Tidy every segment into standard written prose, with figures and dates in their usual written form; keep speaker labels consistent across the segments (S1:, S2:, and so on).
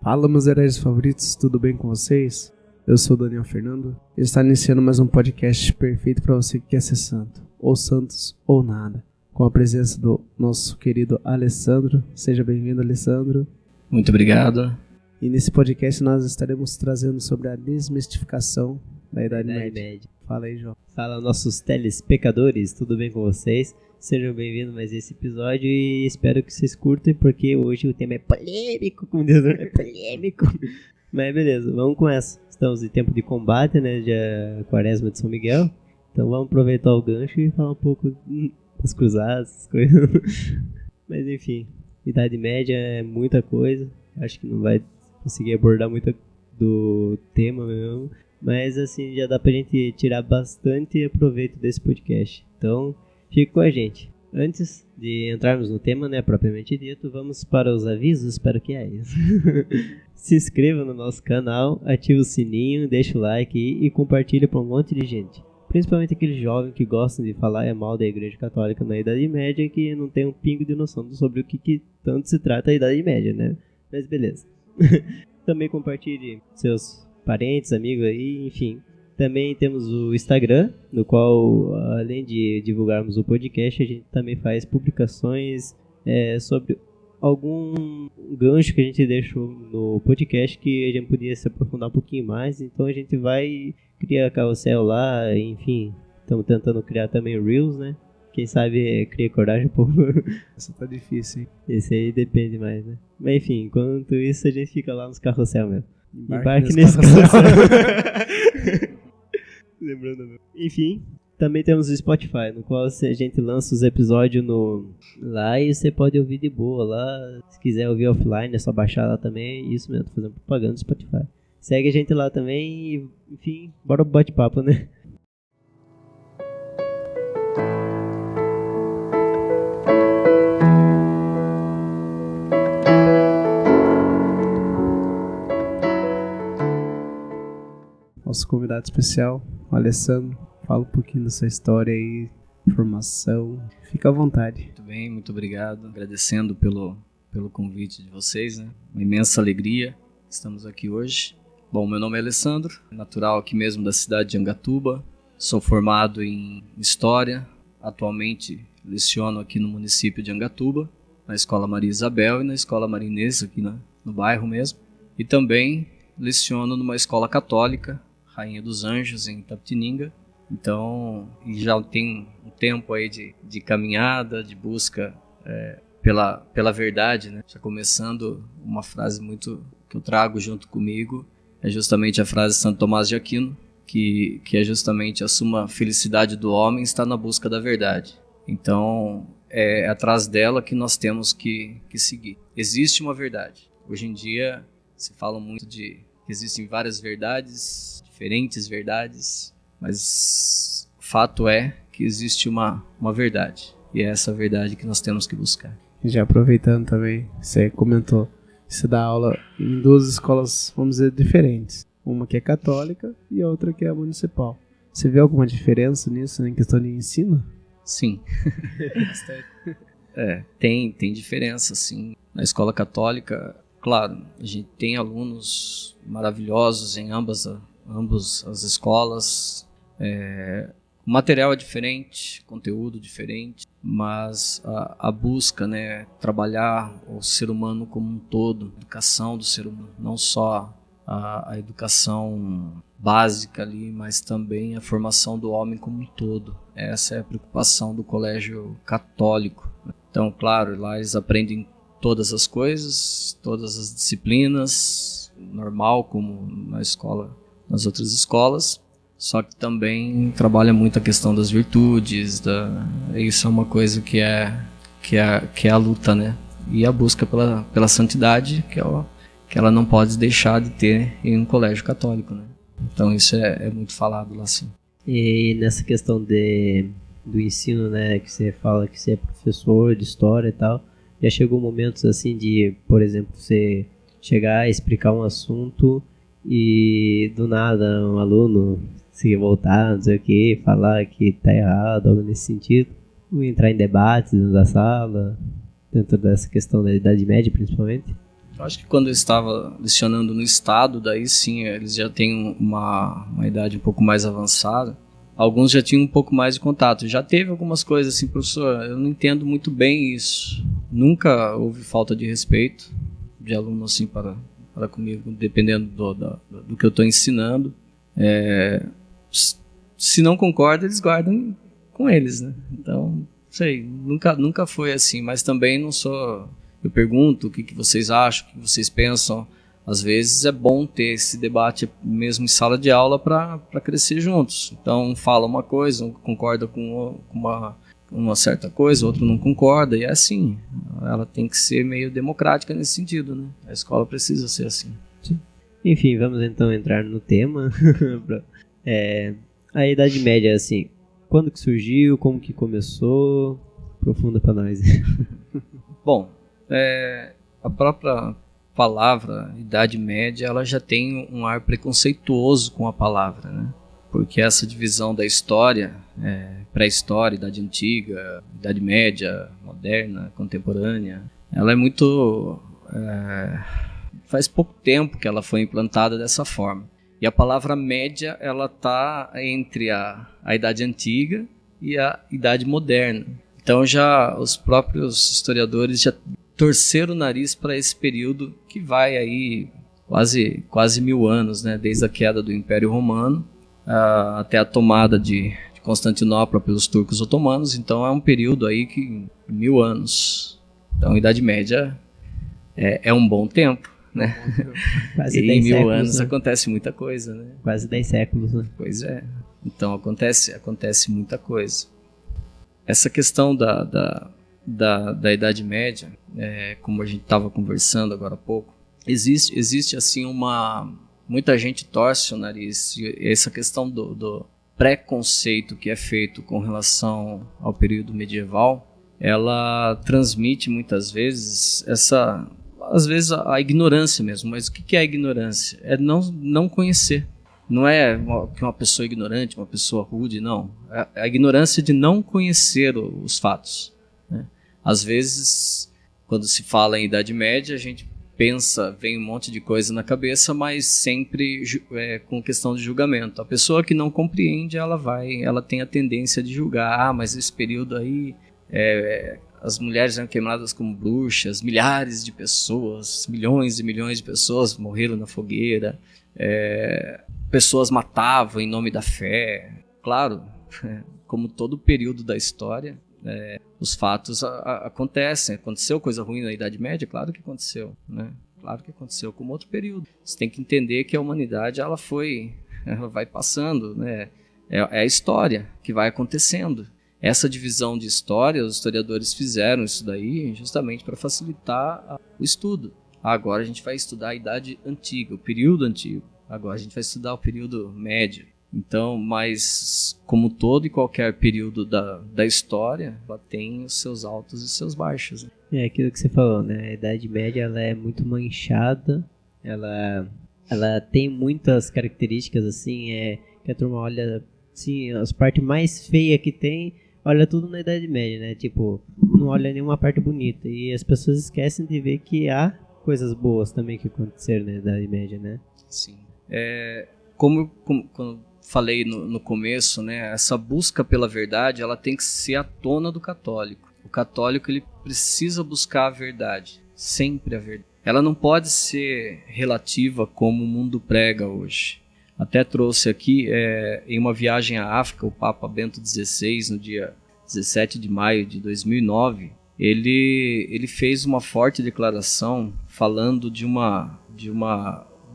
S1: Fala, meus heróis favoritos, tudo bem com vocês? Eu sou o Daniel Fernando e está iniciando mais um podcast perfeito para você que quer ser santo, ou santos ou nada, com a presença do nosso querido Alessandro. Seja bem-vindo, Alessandro.
S2: Muito obrigado.
S1: E nesse podcast nós estaremos trazendo sobre a desmistificação da Idade Média. Fala aí, João.
S3: Fala, nossos telespectadores, tudo bem com vocês? Sejam bem-vindos a mais esse episódio e espero que vocês curtem, porque hoje o tema é polêmico, como Deus é polêmico. Mas beleza, vamos com essa. Estamos em tempo de combate, né, de Quaresma de São Miguel. Então vamos aproveitar o gancho e falar um pouco das cruzadas, essas coisas. Mas enfim, Idade Média é muita coisa. Acho que não vai conseguir abordar muito do tema mesmo. Mas assim, já dá pra gente tirar bastante proveito desse podcast. Então, fique com a gente. Antes de entrarmos no tema, né, propriamente dito, vamos para os avisos, espero que é isso. Se inscreva no nosso canal, ative o sininho, deixa o like e compartilha para um monte de gente. Principalmente aqueles jovens que gostam de falar mal da Igreja Católica na Idade Média e que não tem um pingo de noção sobre o que tanto se trata a Idade Média, né? Mas beleza. Também compartilhe seus parentes, amigos aí, enfim. Também temos o Instagram, no qual, além de divulgarmos o podcast, a gente também faz publicações sobre algum gancho que a gente deixou no podcast que a gente podia se aprofundar um pouquinho mais. Então a gente vai criar carrossel lá, enfim. Estamos tentando criar também Reels, né? Quem sabe cria coragem, pô.
S1: Essa tá difícil, hein?
S3: Esse aí depende mais, né? Mas enfim, enquanto isso a gente fica lá nos carrossel mesmo.
S1: Embarque nesse
S3: carrossel. Lembrando, meu. Enfim, também temos o Spotify, no qual a gente lança os episódios lá e você pode ouvir de boa lá. Se quiser ouvir offline, é só baixar lá também. Isso mesmo, tô fazendo propaganda do Spotify. Segue a gente lá também e, enfim, bora pro bate-papo, né?
S1: Nosso convidado especial, o Alessandro. Fala um pouquinho dessa história aí, formação. Fica à vontade.
S2: Muito bem, muito obrigado. Agradecendo pelo convite de vocês, né? Uma imensa alegria. Estamos aqui hoje. Bom, meu nome é Alessandro, natural aqui mesmo da cidade de Angatuba. Sou formado em História. Atualmente leciono aqui no município de Angatuba, na Escola Maria Isabel e na Escola Maria Inês, aqui no bairro mesmo. E também leciono numa escola católica, Rainha dos Anjos, em Itapetininga. Então, já tem um tempo aí de caminhada, de busca pela verdade, né? Já começando uma frase muito que eu trago junto comigo, é justamente a frase de Santo Tomás de Aquino, que é justamente a suma felicidade do homem está na busca da verdade. Então, é atrás dela que nós temos que seguir. Existe uma verdade. Hoje em dia, se fala muito que existem várias verdades, diferentes verdades, mas o fato é que existe uma verdade, e é essa verdade que nós temos que buscar.
S1: Já aproveitando também, você comentou, você dá aula em duas escolas, vamos dizer, diferentes. Uma que é católica e a outra que é municipal. Você vê alguma diferença nisso, em questão de ensino?
S2: Sim. Tem diferença, sim. Na escola católica, claro, a gente tem alunos maravilhosos em ambas as escolas. O material é diferente, conteúdo diferente, mas a busca, né, trabalhar o ser humano como um todo, a educação do ser humano, não só a educação básica ali, mas também a formação do homem como um todo. Essa é a preocupação do colégio católico. Então, claro, lá eles aprendem todas as coisas, todas as disciplinas, normal como nas outras escolas, só que também trabalha muito a questão das virtudes, isso é uma coisa que é a luta, né? E a busca pela santidade, que ela não pode deixar de ter em um colégio católico, né? Então isso é muito falado lá, sim.
S3: E nessa questão do ensino, né, que você fala que você é professor de história e tal, já chegou momentos assim de, por exemplo, você chegar a explicar um assunto e do nada um aluno se revoltar, não sei o que, falar que tá errado, algo nesse sentido, ou entrar em debates dentro da sala, dentro dessa questão da Idade Média principalmente?
S2: Eu acho que quando eu estava lecionando no estado, daí sim, eles já têm uma idade um pouco mais avançada. Alguns já tinham um pouco mais de contato. Já teve algumas coisas assim, professor, eu não entendo muito bem isso. Nunca houve falta de respeito de aluno assim para comigo, dependendo do que eu estou ensinando. Se não concorda, eles guardam com eles, né? Então, sei, nunca foi assim, mas também não sou... Eu pergunto o que vocês acham, o que vocês pensam. Às vezes é bom ter esse debate mesmo em sala de aula para crescer juntos. Então, um fala uma coisa, um concorda com uma certa coisa, outro não concorda, e é assim. Ela tem que ser meio democrática nesse sentido, né? A escola precisa ser assim.
S3: Sim. Enfim, vamos então entrar no tema. A Idade Média, assim, quando que surgiu, como que começou? Aprofunda para nós.
S2: Bom, a própria palavra Idade Média, ela já tem um ar preconceituoso com a palavra, né? Porque essa divisão da história, pré-história, Idade Antiga, Idade Média, Moderna, Contemporânea, ela é muito... faz pouco tempo que ela foi implantada dessa forma. E a palavra média, ela está entre a Idade Antiga e a Idade Moderna. Então já os próprios historiadores já torceram o nariz para esse período que vai aí quase 1000 anos, né? Desde a queda do Império Romano até a tomada de Constantinopla pelos turcos otomanos. Então é um período aí que 1000 anos. Então a Idade Média é um bom tempo, né?
S3: Quase
S2: e
S3: 10
S2: em 1000
S3: séculos,
S2: anos
S3: né?
S2: Acontece muita coisa, né?
S3: Quase 10 séculos, né?
S2: Pois é. Então acontece muita coisa. Essa questão da Idade Média, como a gente estava conversando agora há pouco, existe assim muita gente torce o nariz. E essa questão do preconceito que é feito com relação ao período medieval, ela transmite muitas vezes a ignorância mesmo. Mas o que é a ignorância? É não conhecer. Não é que uma pessoa ignorante, uma pessoa rude, não. É a ignorância de não conhecer os fatos, né? Às vezes, quando se fala em Idade Média, a gente vem um monte de coisa na cabeça, mas sempre com questão de julgamento. A pessoa que não compreende, ela tem a tendência de julgar. Mas esse período aí, as mulheres eram queimadas como bruxas, milhares de pessoas, milhões e milhões de pessoas morreram na fogueira. Pessoas matavam em nome da fé. Claro, como todo período da história, os fatos acontecem. Aconteceu coisa ruim na Idade Média? Claro que aconteceu, né? Claro que aconteceu, como outro período. Você tem que entender que a humanidade ela vai passando, né? É a história que vai acontecendo. Essa divisão de história, os historiadores fizeram isso daí justamente para facilitar o estudo. Agora a gente vai estudar a Idade Antiga, o período antigo. Agora a gente vai estudar o período médio. Então, mas como todo e qualquer período da história, ela tem os seus altos e os seus baixos, né?
S3: É aquilo que você falou, né? A Idade Média ela é muito manchada, ela tem muitas características assim, que a turma olha, assim, as partes mais feias que tem, olha tudo na Idade Média, né? Tipo, não olha nenhuma parte bonita. E as pessoas esquecem de ver que há coisas boas também que aconteceram na Idade Média, né?
S2: Sim. Como falei no começo, né? Essa busca pela verdade, ela tem que ser a tona do católico. O católico, ele precisa buscar a verdade, sempre a verdade. Ela não pode ser relativa como o mundo prega hoje. Até trouxe aqui, em uma viagem à África, o Papa Bento XVI, no dia 17 de maio de 2009, ele fez uma forte declaração falando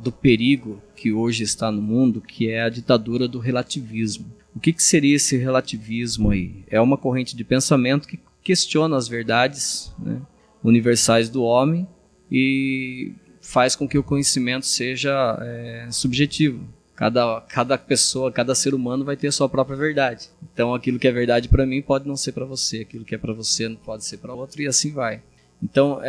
S2: do perigo que hoje está no mundo, que é a ditadura do relativismo. O que seria esse relativismo aí? É uma corrente de pensamento que questiona as verdades, né, universais do homem e faz com que o conhecimento seja subjetivo. Cada pessoa, cada ser humano vai ter a sua própria verdade. Então aquilo que é verdade para mim pode não ser para você, aquilo que é para você não pode ser para outro, e assim vai. Então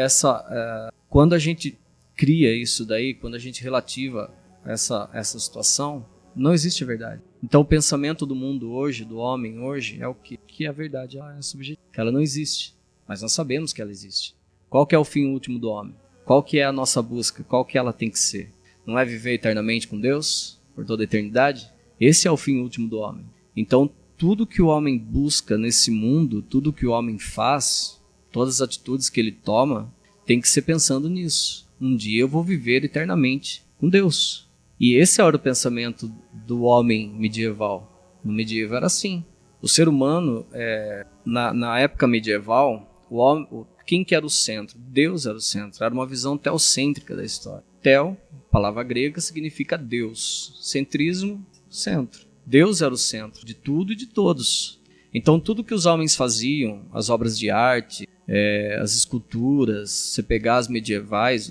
S2: quando a gente cria isso daí, quando a gente relativa essa situação, não existe verdade. Então o pensamento do mundo hoje, do homem hoje, é o que a verdade ela é subjetiva, ela não existe, mas nós sabemos que ela existe. Qual que é o fim último do homem? Qual que é a nossa busca? Qual que ela tem que ser? Não é viver eternamente com Deus, por toda a eternidade? Esse é o fim último do homem. Então, tudo que o homem busca nesse mundo, tudo que o homem faz, todas as atitudes que ele toma, tem que ser pensando nisso. Um dia eu vou viver eternamente com Deus. E esse era o pensamento do homem medieval. No medieval era assim. O ser humano, na época medieval, quem que era o centro? Deus era o centro. Era uma visão teocêntrica da história. Teo, palavra grega, significa Deus. Centrismo, centro. Deus era o centro de tudo e de todos. Então tudo que os homens faziam, as obras de arte, as esculturas, você pegar as medievais,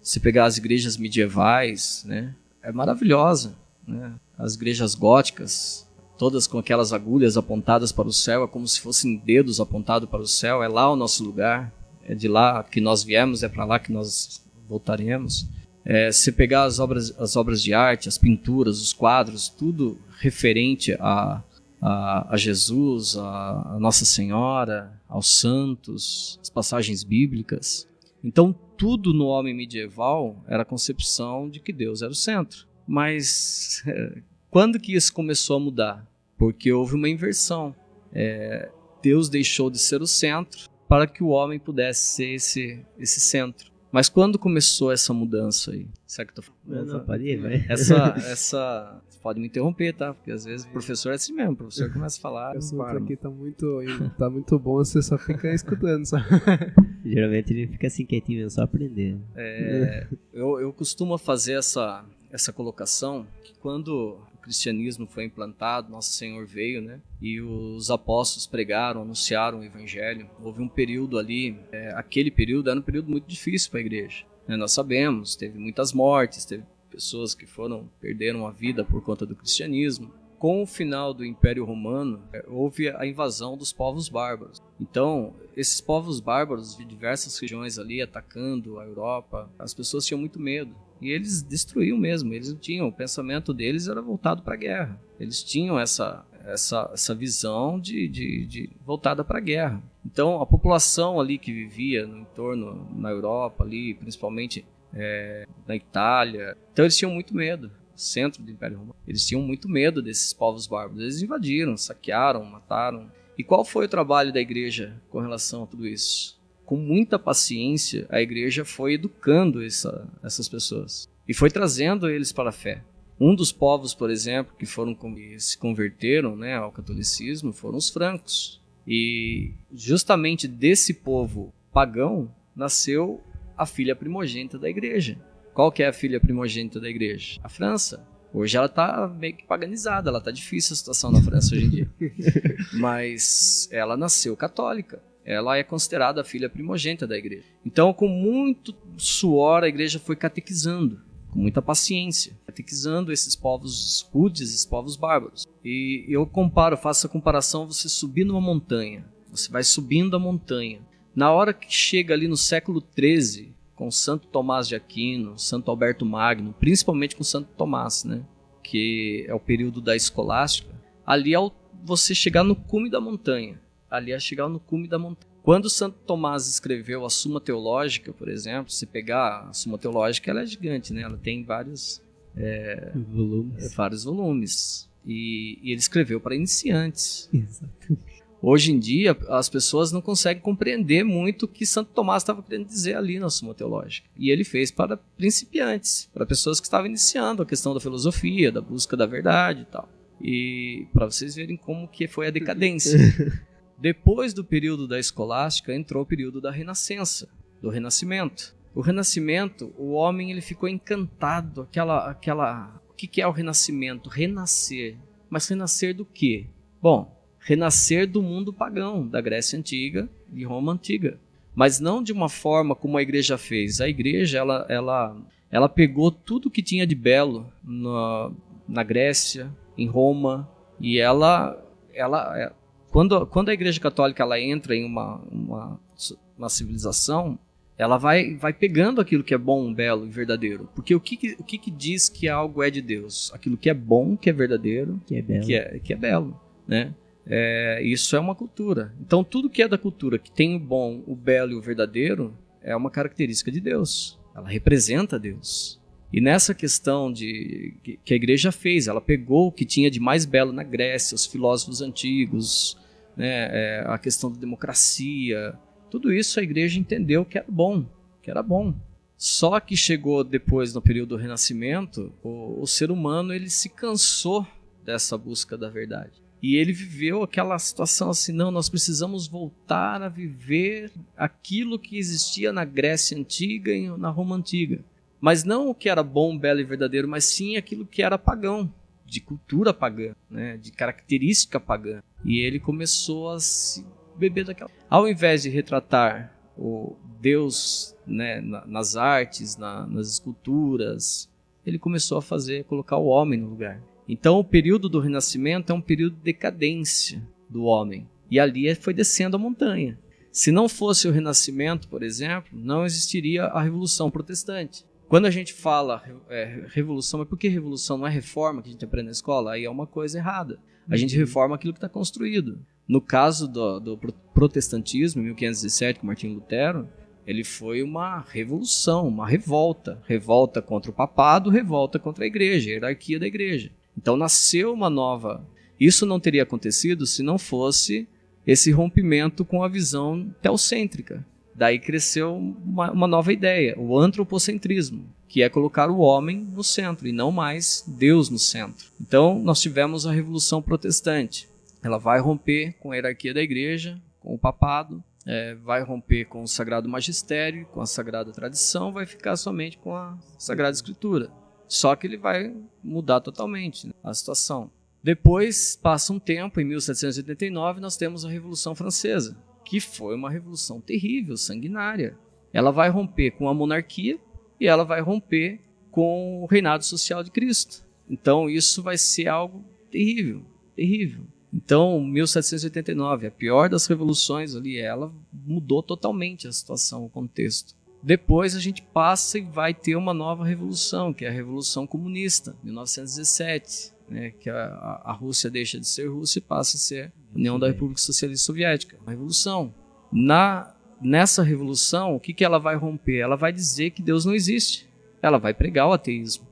S2: você pegar as igrejas medievais, né, é maravilhosa, né? As igrejas góticas, todas com aquelas agulhas apontadas para o céu, é como se fossem dedos apontados para o céu, é lá o nosso lugar, é de lá que nós viemos, é para lá que nós voltaremos. Se pegar as obras de arte, as pinturas, os quadros, tudo referente a Jesus, a Nossa Senhora, aos santos, as passagens bíblicas. Então, tudo no homem medieval era a concepção de que Deus era o centro. Mas quando que isso começou a mudar? Porque houve uma inversão. Deus deixou de ser o centro para que o homem pudesse ser esse centro. Mas quando começou essa mudança aí? Será que eu tô falando?
S3: Não, pode ir, vai.
S2: Essa você pode me interromper, tá? Porque às vezes o professor é assim mesmo, o professor começa a falar.
S1: O assunto aqui tá muito bom, você só fica escutando, só.
S3: Geralmente ele fica assim quietinho, só aprendendo.
S2: Eu costumo fazer essa colocação que quando o cristianismo foi implantado, Nosso Senhor veio, né? E os apóstolos pregaram, anunciaram o evangelho. Houve um período ali, aquele período era um período muito difícil para a igreja. Nós sabemos, teve muitas mortes, teve pessoas que perderam a vida por conta do cristianismo. Com o final do Império Romano, houve a invasão dos povos bárbaros. Então, esses povos bárbaros de diversas regiões ali, atacando a Europa, as pessoas tinham muito medo. E eles destruíam mesmo, eles não tinham, o pensamento deles era voltado para a guerra. Eles tinham essa visão de voltada para a guerra. Então, a população ali que vivia no entorno, na Europa ali, principalmente na Itália, então eles tinham muito medo. Centro do Império Romano. Eles tinham muito medo desses povos bárbaros. Eles invadiram, saquearam, mataram. E qual foi o trabalho da igreja com relação a tudo isso? Com muita paciência, a igreja foi educando essas pessoas e foi trazendo eles para a fé. Um dos povos, por exemplo, que se converteram, né, ao catolicismo foram os francos. E justamente desse povo pagão nasceu a filha primogênita da igreja. Qual que é a filha primogênita da igreja? A França. Hoje ela está meio que paganizada, ela está difícil a situação na França hoje em dia. Mas ela nasceu católica. Ela é considerada a filha primogênita da igreja. Então, com muito suor, a igreja foi catequizando, com muita paciência, catequizando esses povos rudes, esses povos bárbaros. E eu faço a comparação, você subir numa montanha, você vai subindo a montanha. Na hora que chega ali no século XIII, com Santo Tomás de Aquino, Santo Alberto Magno, principalmente com Santo Tomás, né? Que é o período da escolástica, ali ao você chegar no cume da montanha, Quando Santo Tomás escreveu a Suma Teológica, por exemplo, se pegar a Suma Teológica, ela é gigante, né? Ela tem vários volumes. E ele escreveu para iniciantes.
S3: Exato.
S2: Hoje em dia, as pessoas não conseguem compreender muito o que Santo Tomás estava querendo dizer ali na Suma Teológica. E ele fez para principiantes, para pessoas que estavam iniciando a questão da filosofia, da busca da verdade e tal. E para vocês verem como que foi a decadência. Depois do período da escolástica, entrou o período da renascença, do renascimento. O renascimento, o homem ele ficou encantado, o que é o renascimento? Renascer. Mas renascer do quê? Bom, renascer do mundo pagão, da Grécia Antiga e Roma Antiga. Mas não de uma forma como a igreja fez. A igreja, ela pegou tudo que tinha de belo na Grécia, em Roma, e quando a igreja católica ela entra em uma civilização, ela vai pegando aquilo que é bom, belo e verdadeiro. Porque o que diz que algo é de Deus? Aquilo que é bom, que é verdadeiro, que é belo, né? Isso é uma cultura. Então tudo que é da cultura, que tem o bom, o belo e o verdadeiro, é uma característica de Deus, ela representa Deus. E nessa questão que a igreja fez, ela pegou o que tinha de mais belo na Grécia, os filósofos antigos, né, a questão da democracia, tudo isso a igreja entendeu que era bom. Só que chegou depois, no período do Renascimento, o ser humano ele se cansou dessa busca da verdade. E ele viveu aquela situação assim, não, nós precisamos voltar a viver aquilo que existia na Grécia Antiga e na Roma Antiga. Mas não o que era bom, belo e verdadeiro, mas sim aquilo que era pagão, de cultura pagã, né, de característica pagã. E ele começou a se beber daquela... Ao invés de retratar o Deus, né, nas artes, nas esculturas, ele começou a colocar o homem no lugar. Então o período do Renascimento é um período de decadência do homem. E ali foi descendo a montanha. Se não fosse o Renascimento, por exemplo, não existiria a Revolução Protestante. Quando a gente fala revolução, mas por que revolução? Não é reforma que a gente aprende na escola? Aí é uma coisa errada. A gente reforma aquilo que está construído. No caso do protestantismo, em 1517, com Martinho Lutero, ele foi uma revolução, uma revolta. Revolta contra o papado, revolta contra a igreja, a hierarquia da igreja. Então nasceu uma nova... Isso não teria acontecido se não fosse esse rompimento com a visão teocêntrica. Daí cresceu uma nova ideia, o antropocentrismo, que é colocar o homem no centro e não mais Deus no centro. Então nós tivemos a Revolução Protestante. Ela vai romper com a hierarquia da igreja, com o papado, vai romper com o Sagrado Magistério, com a Sagrada Tradição, vai ficar somente com a Sagrada Escritura. Só que ele vai mudar totalmente, né, a situação. Depois, passa um tempo, em 1789, nós temos a Revolução Francesa, que foi uma revolução terrível, sanguinária. Ela vai romper com a monarquia e ela vai romper com o reinado social de Cristo. Então isso vai ser algo terrível, terrível. Então 1789, a pior das revoluções ali, ela mudou totalmente a situação, o contexto. Depois a gente passa e vai ter uma nova revolução, que é a Revolução Comunista, 1917. Né, que a Rússia deixa de ser Rússia e passa a ser União da República Socialista Soviética. Uma revolução. Nessa revolução, o que ela vai romper? Ela vai dizer que Deus não existe. Ela vai pregar o ateísmo.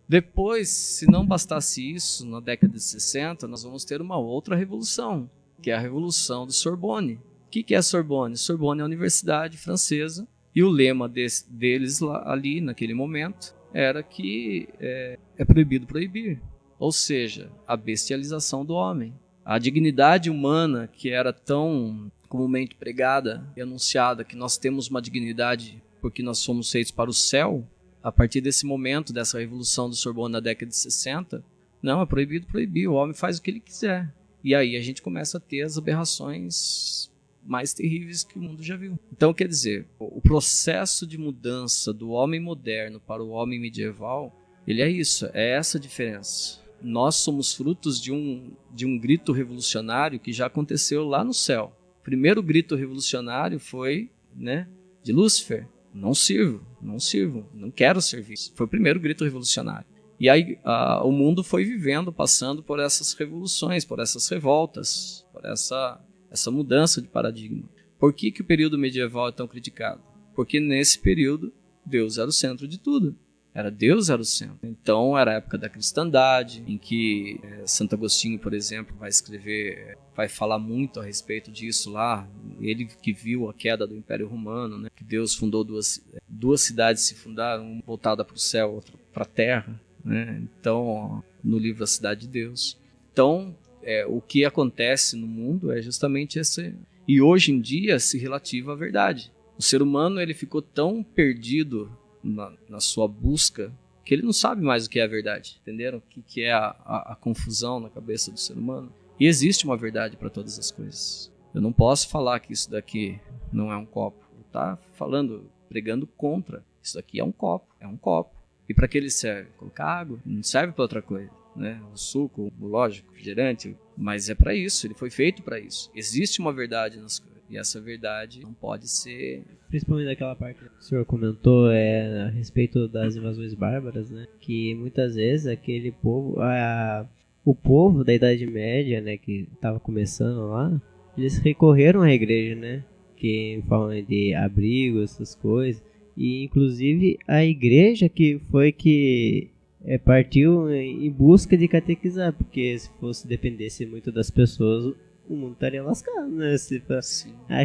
S2: Depois, se não bastasse isso, na década de 60, nós vamos ter uma outra revolução, que é a Revolução do Sorbonne. O que é a Sorbonne? Sorbonne é a universidade francesa, e o lema deles ali, naquele momento, era que é proibido proibir, ou seja, a bestialização do homem. A dignidade humana, que era tão comumente pregada e anunciada, que nós temos uma dignidade porque nós somos feitos para o céu, a partir desse momento, dessa revolução do Sorbonne na década de 60, não, é proibido proibir, o homem faz o que ele quiser. E aí a gente começa a ter as aberrações mais terríveis que o mundo já viu. Então, quer dizer, o processo de mudança do homem moderno para o homem medieval, ele é isso, é essa a diferença. Nós somos frutos de um grito revolucionário que já aconteceu lá no céu. O primeiro grito revolucionário foi, né, de Lúcifer: não sirvo, não quero servir. Foi o primeiro grito revolucionário. E aí o mundo foi vivendo, passando por essas revoluções, por essas revoltas, por essa mudança de paradigma. Por que o período medieval é tão criticado? Porque nesse período Deus era o centro de tudo. Deus era o centro. Então era a época da cristandade, em que Santo Agostinho, por exemplo, vai falar muito a respeito disso lá. Ele que viu a queda do Império Romano, né? Que Deus fundou duas cidades, se fundaram, uma voltada para o céu, outra para a terra, né? Então, no livro A Cidade de Deus. Então, o que acontece no mundo é justamente esse. E hoje em dia se relativa à verdade. O ser humano ele ficou tão perdido na sua busca que ele não sabe mais o que é a verdade. Entenderam? O que é a confusão na cabeça do ser humano? E existe uma verdade para todas as coisas. Eu não posso falar que isso daqui não é um copo. Tá pregando contra. Isso daqui é um copo. E para que ele serve? Colocar água. Não serve para outra coisa. Né? O suco, lógico, refrigerante, mas é para isso, ele foi feito para isso. Existe uma verdade nas coisas, e essa verdade não pode ser...
S3: Principalmente daquela parte que o senhor comentou a respeito das invasões bárbaras, né? Que muitas vezes aquele povo, o povo da Idade Média, né, que estava começando lá, eles recorreram à igreja, né? que falam de abrigo, essas coisas. E inclusive a igreja que foi que partiu em busca de catequizar, porque se fosse dependesse muito das pessoas, o mundo estaria lascado, né? Se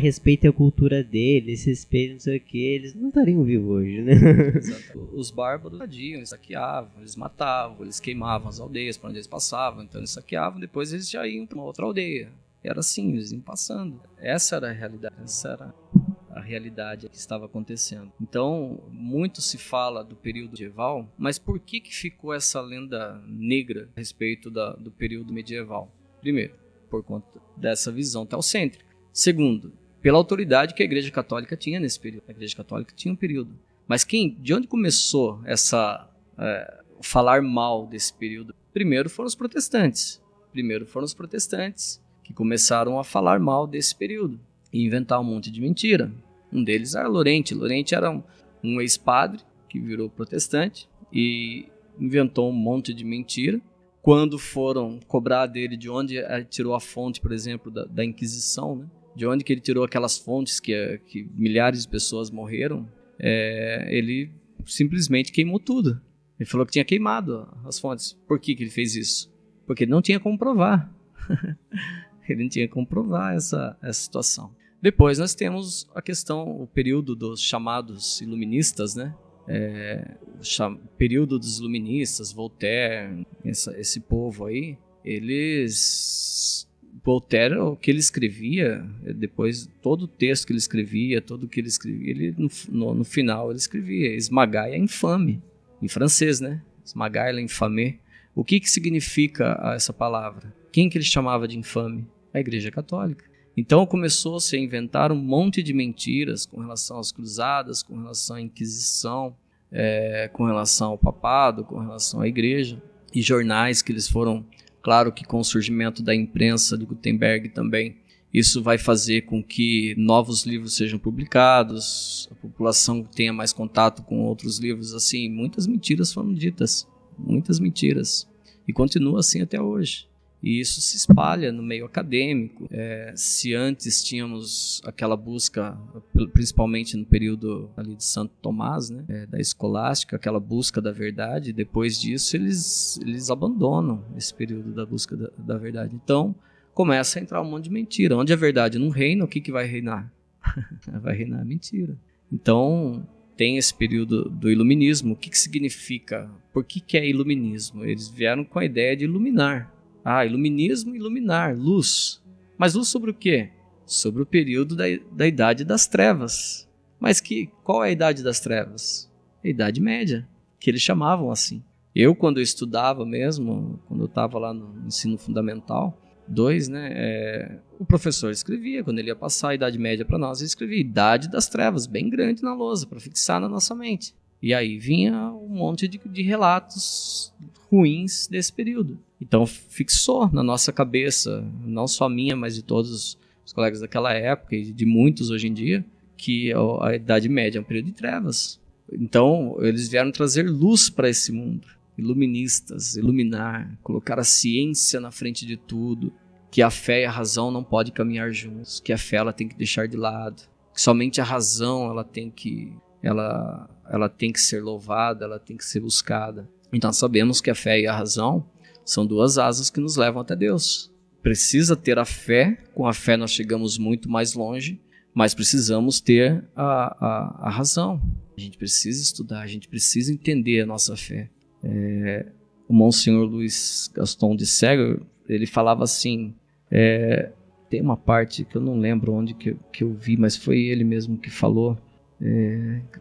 S3: respeita a cultura deles, respeita não sei o que, eles não estariam vivos hoje, né?
S2: Exato. Os bárbaros invadiam, eles saqueavam, eles matavam, eles queimavam as aldeias por onde eles passavam, então eles saqueavam, depois eles já iam para uma outra aldeia. Era assim, eles iam passando. Essa era a realidade, essa era a realidade que estava acontecendo. Então, muito se fala do período medieval, mas por que ficou essa lenda negra a respeito do período medieval? Primeiro, por conta dessa visão teocêntrica. Segundo, pela autoridade que a Igreja Católica tinha nesse período. A Igreja Católica tinha um período. Mas de onde começou falar mal desse período? Primeiro foram os protestantes. Que começaram a falar mal desse período e inventar um monte de mentira. Um deles era Lorente. Lorente era um ex-padre que virou protestante e inventou um monte de mentira. Quando foram cobrar dele de onde ele tirou a fonte, por exemplo, da Inquisição, né? De onde que ele tirou aquelas fontes que milhares de pessoas morreram, ele simplesmente queimou tudo. Ele falou que tinha queimado as fontes. Por que ele fez isso? Porque ele não tinha como provar. Ele não tinha como provar essa situação. Depois nós temos a questão, o período dos chamados iluministas, né? O período dos iluministas, Voltaire, esse povo aí, Voltaire, o que ele escrevia, depois todo o texto que ele escrevia, ele no final ele escrevia esmagai é infame, em francês, né? Esmagai é infame. O que significa essa palavra? Quem que ele chamava de infame? A Igreja Católica. Então começou-se a inventar um monte de mentiras com relação às cruzadas, com relação à Inquisição, com relação ao papado, com relação à igreja, e jornais que eles foram, claro que com o surgimento da imprensa de Gutenberg também, isso vai fazer com que novos livros sejam publicados, a população tenha mais contato com outros livros, assim, muitas mentiras foram ditas, muitas mentiras, e continua assim até hoje. E isso se espalha no meio acadêmico. Se antes tínhamos aquela busca, principalmente no período ali de Santo Tomás, né, da escolástica, aquela busca da verdade, depois disso eles abandonam esse período da busca da verdade. Então começa a entrar um monte de mentira. Onde a verdade não reina, o que vai reinar? Vai reinar a mentira. Então tem esse período do iluminismo. O que significa? Por que é iluminismo? Eles vieram com a ideia de iluminar. Iluminismo, iluminar, luz. Mas luz sobre o quê? Sobre o período da Idade das Trevas. Mas qual é a Idade das Trevas? A Idade Média, que eles chamavam assim. Quando eu estudava mesmo, quando eu estava lá no ensino fundamental 2, né, o professor escrevia, quando ele ia passar a Idade Média para nós, ele escrevia Idade das Trevas, bem grande na lousa, para fixar na nossa mente. E aí vinha um monte de relatos ruins desse período. Então fixou na nossa cabeça, não só minha, mas de todos os colegas daquela época e de muitos hoje em dia, que a Idade Média é um período de trevas. Então eles vieram trazer luz para esse mundo. Iluministas, iluminar, colocar a ciência na frente de tudo, que a fé e a razão não podem caminhar juntos, que a fé ela tem que deixar de lado, que somente a razão ela tem que ser louvada, ela tem que ser buscada. Então sabemos que a fé e a razão são duas asas que nos levam até Deus. Precisa ter a fé, com a fé nós chegamos muito mais longe, mas precisamos ter a razão. A gente precisa estudar, a gente precisa entender a nossa fé. O Monsenhor Luiz Gaston de Segur, ele falava assim, tem uma parte que eu não lembro onde que eu vi, mas foi ele mesmo que falou,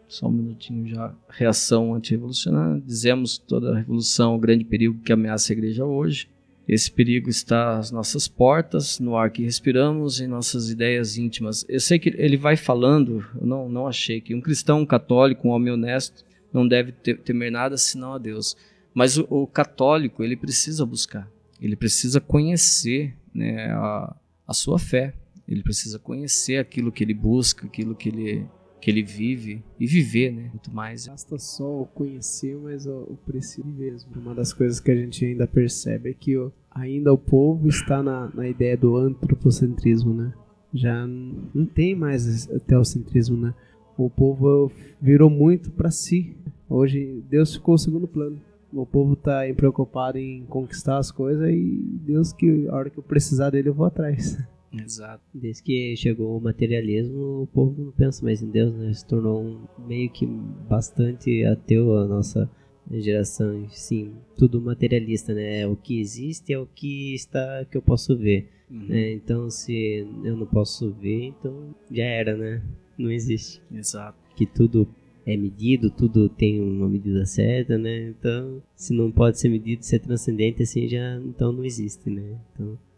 S2: só um minutinho já. Reação antirrevolucionária. Dizemos toda a revolução, o grande perigo que ameaça a igreja hoje. Esse perigo está às nossas portas, no ar que respiramos, em nossas ideias íntimas. Eu sei que ele vai falando, eu não achei que um cristão, um católico, um homem honesto, não deve temer nada senão a Deus. Mas o católico, ele precisa buscar, ele precisa conhecer, né, a sua fé, ele precisa conhecer aquilo que ele busca, aquilo que ele vive e viver, né? Muito mais.
S1: Basta só o conhecer, mas o preciso mesmo. Uma das coisas que a gente ainda percebe é que ainda o povo está na ideia do antropocentrismo, né? Já não tem mais esse teocentrismo, né? O povo virou muito para si. Hoje Deus ficou em segundo plano. O povo tá preocupado em conquistar as coisas e Deus, que a hora que eu precisar dele eu vou atrás.
S2: Exato.
S3: Desde que chegou o materialismo, o povo não pensa mais em Deus, né? Se tornou meio que bastante ateu a nossa geração, sim, tudo materialista, né? O que existe é o que está, que eu posso ver. Né? Então, se eu não posso ver, então já era, né? Não existe.
S2: Exato.
S3: Que tudo é medido, tudo tem uma medida certa, né? Então, se não pode ser medido, ser transcendente, assim, já então não existe, né?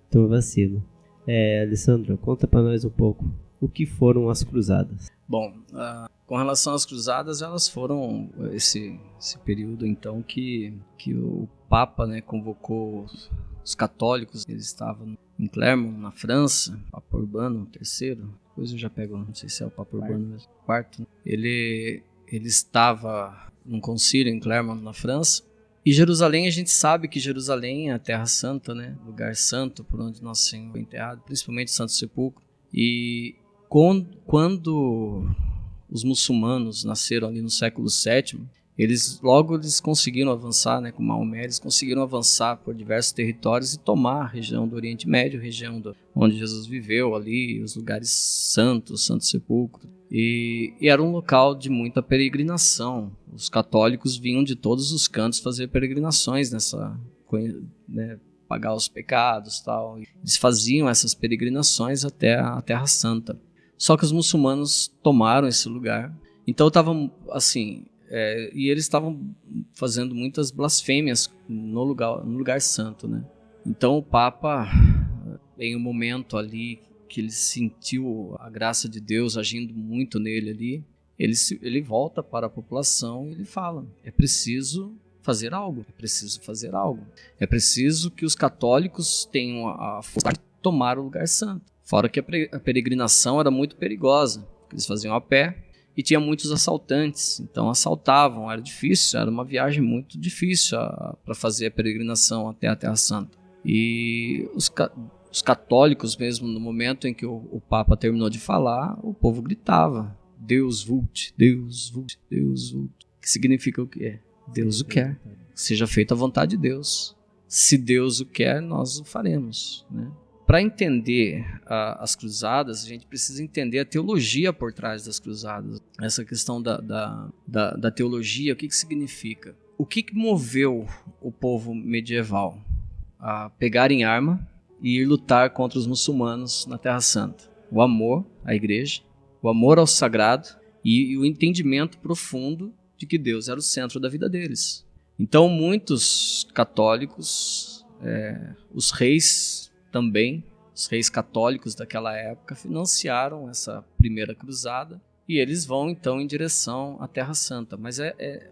S3: Então vacilo. Alessandro, conta pra nós um pouco o que foram as cruzadas.
S2: Bom, com relação às cruzadas, elas foram esse período então que o Papa, né, convocou os católicos. Eles estavam em Clermont, na França, Papa Urbano III, depois eu já pego, não sei se é o Papa Urbano mesmo, quarto. Ele estava num concílio em Clermont, na França. E Jerusalém, a gente sabe que Jerusalém é a Terra Santa, né? Lugar santo por onde Nosso Senhor foi enterrado, principalmente Santo Sepulcro. E quando os muçulmanos nasceram ali no século VII, eles conseguiram avançar, né? Com Maomé, eles conseguiram avançar por diversos territórios e tomar a região do Oriente Médio, região onde Jesus viveu ali, os lugares santos, Santo Sepulcro. E era um local de muita peregrinação. Os católicos vinham de todos os cantos fazer peregrinações né, pagar os pecados, tal. Eles faziam essas peregrinações até a Terra Santa. Só que os muçulmanos tomaram esse lugar. Então estavam assim, e eles estavam fazendo muitas blasfêmias no lugar santo, né? Então o Papa, em um momento ali que ele sentiu a graça de Deus agindo muito nele ali, ele volta para a população e ele fala: é preciso fazer algo, é preciso que os católicos tenham a força de tomar o lugar santo. Fora que a peregrinação era muito perigosa, eles faziam a pé e tinha muitos assaltantes, então assaltavam, era difícil, era uma viagem muito difícil para fazer a peregrinação até a Terra Santa. E os católicos mesmo, no momento em que o Papa terminou de falar, o povo gritava: Deus vult, Deus vult, Deus vult. Que significa o quê? Deus o quer. Seja feita a vontade de Deus. Se Deus o quer, nós o faremos, né? Para entender as cruzadas, a gente precisa entender a teologia por trás das cruzadas. Essa questão da teologia, o que significa? O que moveu o povo medieval a pegar em arma e ir lutar contra os muçulmanos na Terra Santa? O amor à igreja, o amor ao sagrado e o entendimento profundo de que Deus era o centro da vida deles. Então muitos católicos, os reis também, os reis católicos daquela época, financiaram essa primeira cruzada e eles vão então em direção à Terra Santa. Mas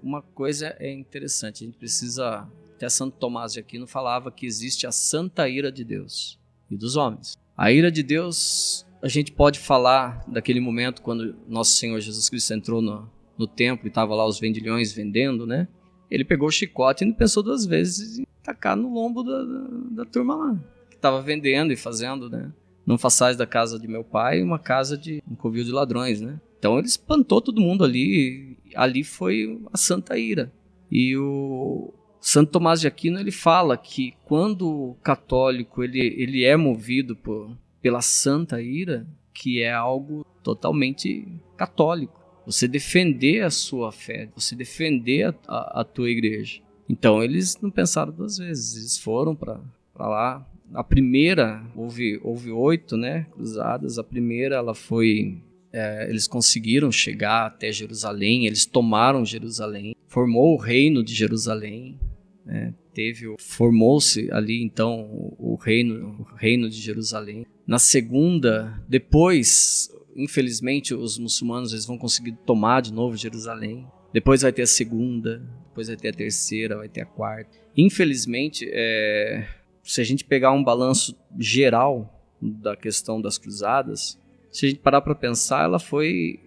S2: uma coisa interessante, a gente precisa... Até Santo Tomás de Aquino falava que existe a santa ira de Deus e dos homens. A ira de Deus, a gente pode falar daquele momento quando Nosso Senhor Jesus Cristo entrou no templo e estava lá os vendilhões vendendo, né? Ele pegou o chicote e não pensou duas vezes em tacar no lombo da turma lá, que estava vendendo e fazendo, né? Não façais da casa de meu pai uma casa de um covil de ladrões, né? Então ele espantou todo mundo ali. Ali foi a santa ira. E o Santo Tomás de Aquino, ele fala que quando o católico ele é movido pela santa ira, que é algo totalmente católico. Você defender a sua fé, você defender a tua igreja. Então eles não pensaram duas vezes, eles foram para lá. A primeira, houve 8, né, cruzadas. A primeira, ela foi... eles conseguiram chegar até Jerusalém, eles tomaram Jerusalém, formou o reino de Jerusalém, né? Formou-se ali então o reino de Jerusalém. Na segunda, depois, infelizmente, os muçulmanos eles vão conseguir tomar de novo Jerusalém. Depois vai ter a segunda, depois vai ter a terceira, vai ter a quarta. Infelizmente, se a gente pegar um balanço geral da questão das cruzadas, se a gente parar para pensar, ela foi...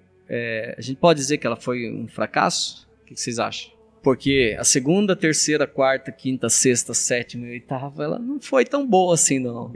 S2: a gente pode dizer que ela foi um fracasso? O que vocês acham? Porque a segunda, terceira, quarta, quinta, sexta, sétima e oitava, ela não foi tão boa assim, não.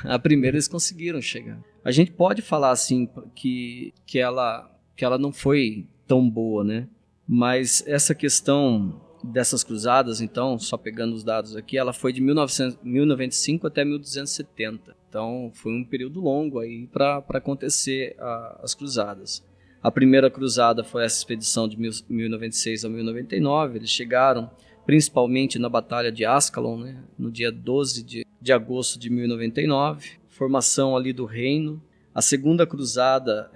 S2: A primeira eles conseguiram chegar. A gente pode falar assim que ela não foi tão boa, né? Mas essa questão dessas cruzadas, então, só pegando os dados aqui, ela foi de 1095 até 1270. Então, foi um período longo aí para acontecer as cruzadas. A primeira cruzada foi essa expedição de 1096 a 1099. Eles chegaram principalmente na Batalha de Ascalon, né, no dia 12 de agosto de 1099. Formação ali do reino. A segunda cruzada,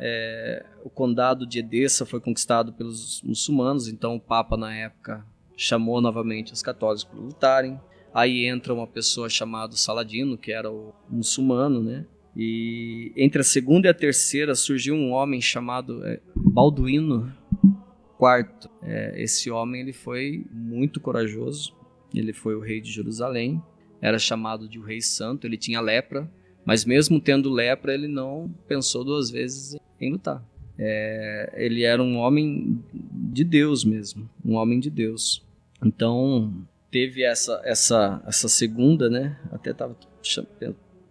S2: o condado de Edessa foi conquistado pelos muçulmanos, então o Papa na época chamou novamente os católicos para lutarem. Aí entra uma pessoa chamada Saladino, que era o muçulmano, né? E entre a segunda e a terceira surgiu um homem chamado Balduíno IV. Esse homem ele foi muito corajoso, ele foi o rei de Jerusalém, era chamado de o Rei Santo, ele tinha lepra, mas mesmo tendo lepra ele não pensou duas vezes em lutar. Ele era um homem de Deus mesmo, um homem de Deus. Então teve essa segunda, né? Até estava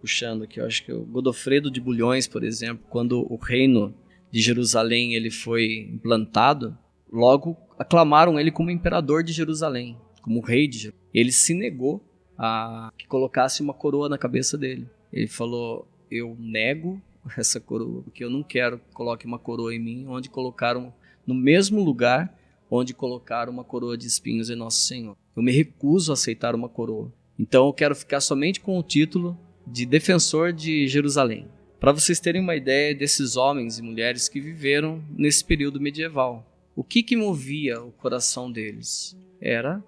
S2: puxando aqui, eu acho que o Godofredo de Bulhões, por exemplo, quando o reino de Jerusalém ele foi implantado, logo aclamaram ele como imperador de Jerusalém, como rei de Jerusalém. Ele se negou a que colocasse uma coroa na cabeça dele. Ele falou, eu nego essa coroa, porque eu não quero que coloque uma coroa em mim, onde colocaram, no mesmo lugar onde colocaram uma coroa de espinhos em Nosso Senhor. Eu me recuso a aceitar uma coroa. Então eu quero ficar somente com o título de defensor de Jerusalém. Para vocês terem uma ideia desses homens e mulheres que viveram nesse período medieval. O que movia o coração deles? Era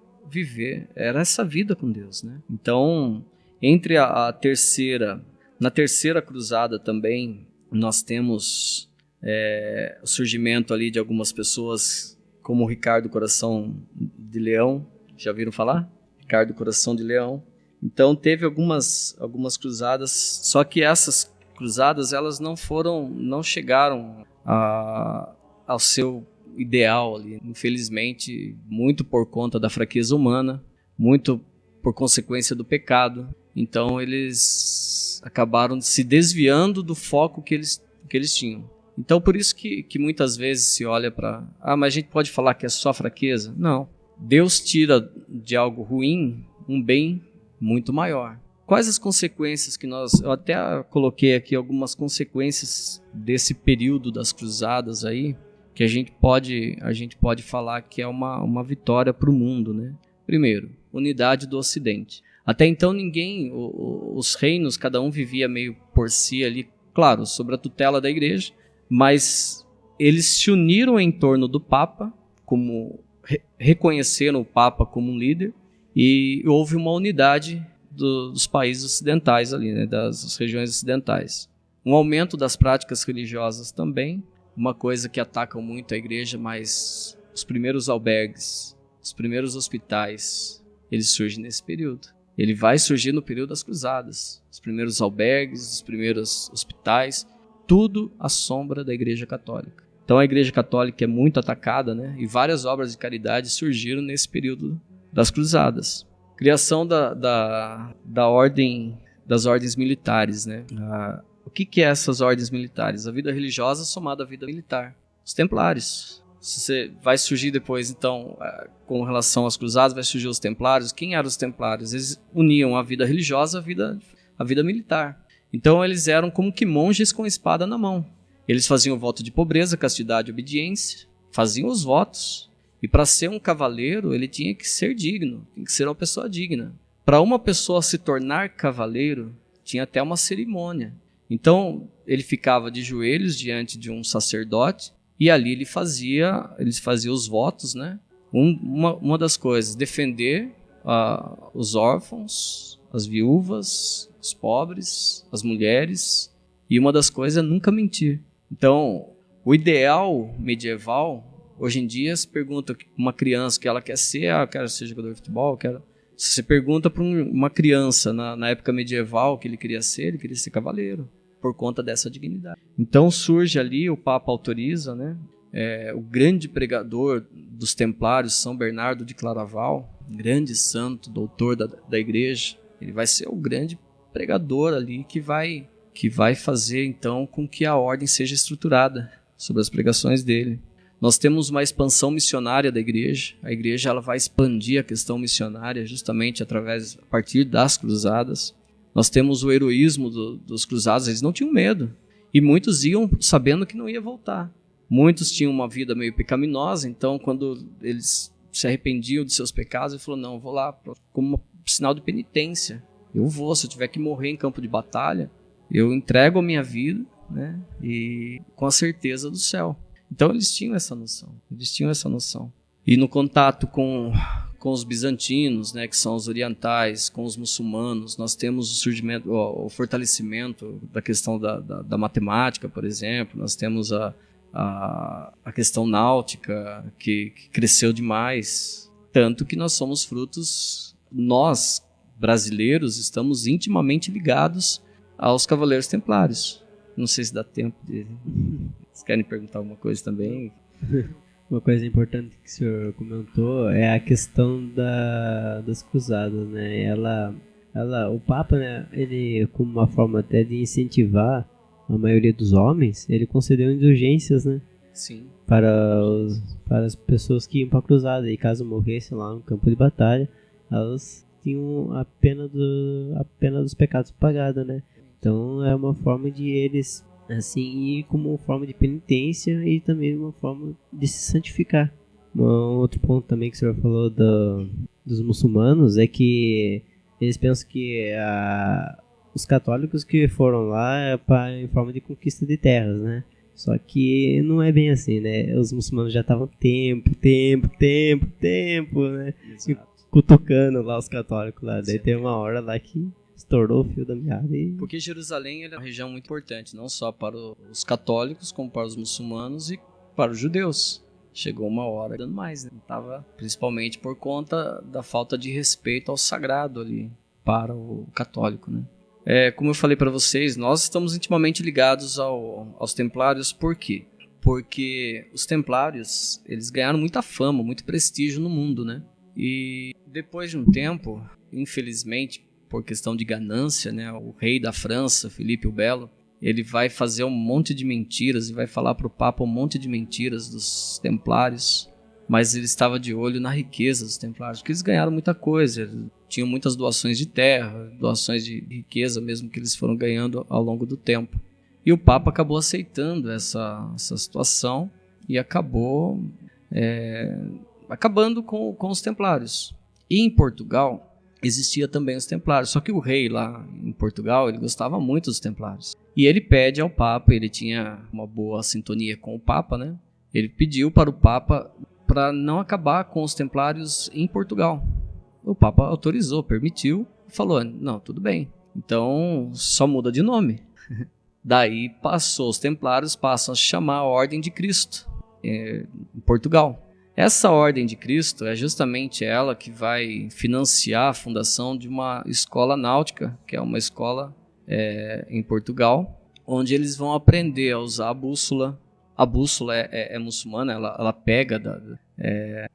S2: essa vida com Deus, né? Então, entre na terceira cruzada também, nós temos o surgimento ali de algumas pessoas, como o Ricardo Coração de Leão. Já ouviram falar? Ricardo Coração de Leão. Então teve algumas cruzadas, só que essas cruzadas elas não chegaram ao seu ideal ali, infelizmente, muito por conta da fraqueza humana, muito por consequência do pecado. Então eles acabaram se desviando do foco que eles tinham. Então por isso que muitas vezes se olha para, mas a gente pode falar que é só fraqueza? Não. Deus tira de algo ruim um bem muito maior. Quais as consequências que eu até coloquei aqui algumas consequências desse período das cruzadas aí, que a gente pode falar que é uma vitória para o mundo, né? Primeiro, unidade do Ocidente. Até então os reinos, cada um vivia meio por si ali, claro, sob a tutela da igreja, mas eles se uniram em torno do Papa, reconheceram o Papa como um líder, e houve uma unidade dos países ocidentais ali, né, das regiões ocidentais. Um aumento das práticas religiosas também, uma coisa que ataca muito a igreja, mas os primeiros albergues, os primeiros hospitais, eles surgem nesse período. Ele vai surgir no período das cruzadas. Os primeiros albergues, os primeiros hospitais, tudo à sombra da igreja católica. Então a igreja católica é muito atacada, né, e várias obras de caridade surgiram nesse período das cruzadas. Criação das ordens militares, né? O que é essas ordens militares? A vida religiosa somada à vida militar. Os templários. Você vai surgir depois, então, com relação às cruzadas, vai surgir os templários. Quem eram os templários? Eles uniam a vida religiosa à vida militar. Então eles eram como que monges com espada na mão. Eles faziam o voto de pobreza, castidade e obediência. Faziam os votos. E para ser um cavaleiro, ele tinha que ser digno, tinha que ser uma pessoa digna. Para uma pessoa se tornar cavaleiro, tinha até uma cerimônia. Então, ele ficava de joelhos diante de um sacerdote e ali ele fazia os votos, né? Uma das coisas, defender os órfãos, as viúvas, os pobres, as mulheres. E uma das coisas é nunca mentir. Então, o ideal medieval... Hoje em dia, se pergunta uma criança que ela quer ser, eu quero ser jogador de futebol, Se você pergunta para uma criança na época medieval o que ele queria ser cavaleiro, por conta dessa dignidade. Então surge ali, o Papa autoriza, né? O grande pregador dos templários, São Bernardo de Claraval, grande santo, doutor da igreja, ele vai ser o grande pregador ali que vai fazer então com que a ordem seja estruturada sobre as pregações dele. Nós temos uma expansão missionária da igreja. A igreja ela vai expandir a questão missionária justamente a partir das cruzadas. Nós temos o heroísmo dos cruzados, eles não tinham medo. E muitos iam sabendo que não ia voltar. Muitos tinham uma vida meio pecaminosa, então quando eles se arrependiam de seus pecados, ele falou, não, eu vou lá como um sinal de penitência. Eu vou, se eu tiver que morrer em campo de batalha, eu entrego a minha vida, né, e com a certeza do céu. Então eles tinham essa noção. E no contato com os bizantinos, né, que são os orientais, com os muçulmanos, nós temos o surgimento, o fortalecimento da questão da matemática, por exemplo. Nós temos a questão náutica, que cresceu demais, tanto que nós somos frutos, nós, brasileiros, estamos intimamente ligados aos Cavaleiros Templários. Não sei se dá tempo de... Vocês querem perguntar alguma coisa também?
S3: Uma coisa importante que o senhor comentou é a questão das cruzadas, né? O Papa, né, ele, como uma forma até de incentivar a maioria dos homens, ele concedeu indulgências, né?
S2: Sim.
S3: Para as pessoas que iam para a cruzada. E caso morressem lá no campo de batalha, elas tinham a pena dos pecados pagada, né? Então é uma forma de eles, assim, ir como uma forma de penitência e também uma forma de se santificar. Um outro ponto também que o senhor falou dos muçulmanos é que eles pensam que os católicos que foram lá é em forma de conquista de terras, né? Só que não é bem assim, né? Os muçulmanos já estavam tempo, né? E cutucando lá os católicos lá. Daí tem uma hora lá que estourou o fio da meada.
S2: Porque Jerusalém é uma região muito importante, não só para os católicos, como para os muçulmanos e para os judeus. Chegou uma hora dando mais, né? Tava, principalmente por conta da falta de respeito ao sagrado ali para o católico, né? Como eu falei para vocês, nós estamos intimamente ligados aos templários. Por quê? Porque os templários, eles ganharam muita fama, muito prestígio no mundo, né? E depois de um tempo, infelizmente, por questão de ganância, né, o rei da França, Filipe o Belo, ele vai fazer um monte de mentiras e vai falar para o Papa um monte de mentiras dos templários, mas ele estava de olho na riqueza dos templários, porque eles ganharam muita coisa, tinham muitas doações de terra, doações de riqueza mesmo que eles foram ganhando ao longo do tempo. E o Papa acabou aceitando essa situação e acabou acabando com os templários. E em Portugal existia também os templários, só que o rei lá em Portugal, ele gostava muito dos templários. E ele pede ao Papa, ele tinha uma boa sintonia com o Papa, né? Ele pediu para o Papa para não acabar com os templários em Portugal. O Papa autorizou, permitiu, falou, não, tudo bem, então só muda de nome. Daí os templários passam a chamar a Ordem de Cristo em Portugal. Essa Ordem de Cristo é justamente ela que vai financiar a fundação de uma escola náutica, que é uma escola em Portugal, onde eles vão aprender a usar a bússola. A bússola é muçulmana, ela pega,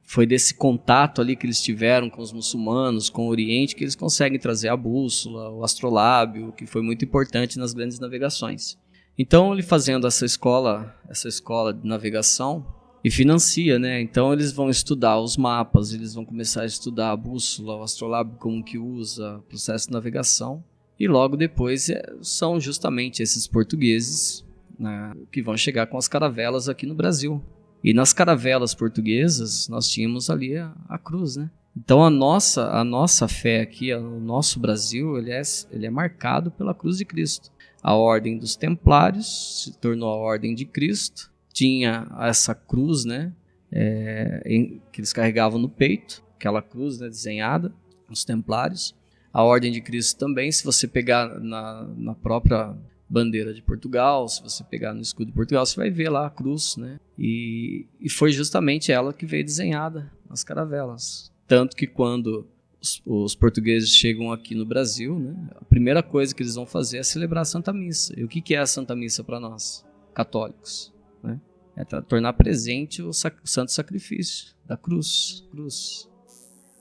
S2: foi desse contato ali que eles tiveram com os muçulmanos, com o Oriente, que eles conseguem trazer a bússola, o astrolábio, que foi muito importante nas grandes navegações. Então, ele fazendo essa escola de navegação, e financia, né? Então eles vão estudar os mapas, eles vão começar a estudar a bússola, o astrolábio, como que usa, o processo de navegação. E logo depois são justamente esses portugueses, né, que vão chegar com as caravelas aqui no Brasil. E nas caravelas portuguesas nós tínhamos ali a cruz, né? Então a nossa fé aqui, o nosso Brasil, ele é marcado pela cruz de Cristo. A Ordem dos Templários se tornou a Ordem de Cristo. Tinha essa cruz, né, que eles carregavam no peito, aquela cruz, né, desenhada, os templários. A Ordem de Cristo também, se você pegar na própria bandeira de Portugal, se você pegar no escudo de Portugal, você vai ver lá a cruz, né? E foi justamente ela que veio desenhada nas caravelas. Tanto que quando os portugueses chegam aqui no Brasil, né, a primeira coisa que eles vão fazer é celebrar a Santa Missa. E o que é a Santa Missa para nós, católicos? Né? é tornar presente o santo sacrifício da cruz.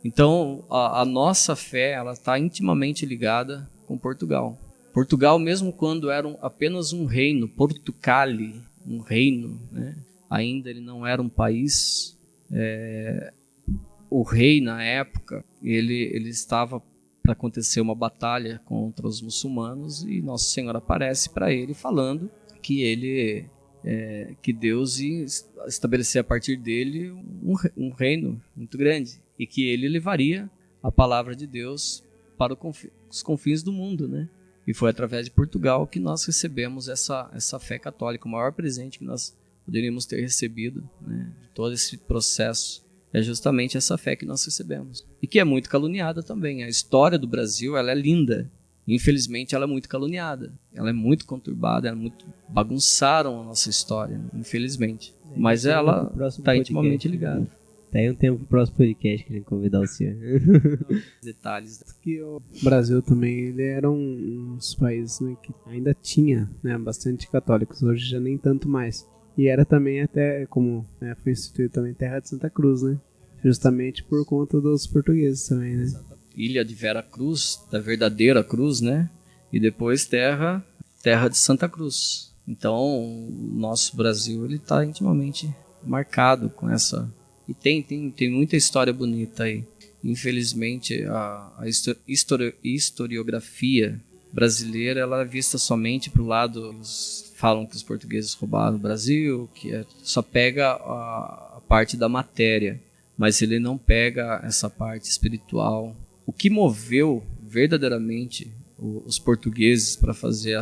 S2: Então, a nossa fé ela está intimamente ligada com Portugal. Portugal, mesmo quando era apenas um reino, Portucale, um reino, né? Ainda ele não era um país. O rei, na época, ele estava para acontecer uma batalha contra os muçulmanos e Nosso Senhor aparece para ele falando que que Deus ia estabelecer a partir dele um reino muito grande e que ele levaria a palavra de Deus para os confins do mundo, né? E foi através de Portugal que nós recebemos essa fé católica, o maior presente que nós poderíamos ter recebido, né, de todo esse processo. É justamente essa fé que nós recebemos. E que é muito caluniada também. A história do Brasil ela é linda. Infelizmente, ela é muito caluniada. Ela é muito conturbada. Bagunçaram a nossa história, infelizmente. Mas ela está intimamente ligada.
S3: Tem um tempo pro próximo podcast que a gente convidar o senhor.
S2: Detalhes.
S1: Que o Brasil também ele era um dos países, né, que ainda tinha, né, bastante católicos. Hoje já nem tanto mais. E era também até, como, né, foi instituído também Terra de Santa Cruz, né? Justamente por conta dos portugueses também, né?
S2: Ilha de Vera Cruz, da verdadeira cruz, né? E depois Terra de Santa Cruz. Então, o nosso Brasil ele está intimamente marcado com essa... E tem muita história bonita aí. Infelizmente, a historiografia brasileira ela é vista somente para o lado... Falam que os portugueses roubaram o Brasil, que só pega a parte da matéria, mas ele não pega essa parte espiritual. O que moveu verdadeiramente os portugueses para fazer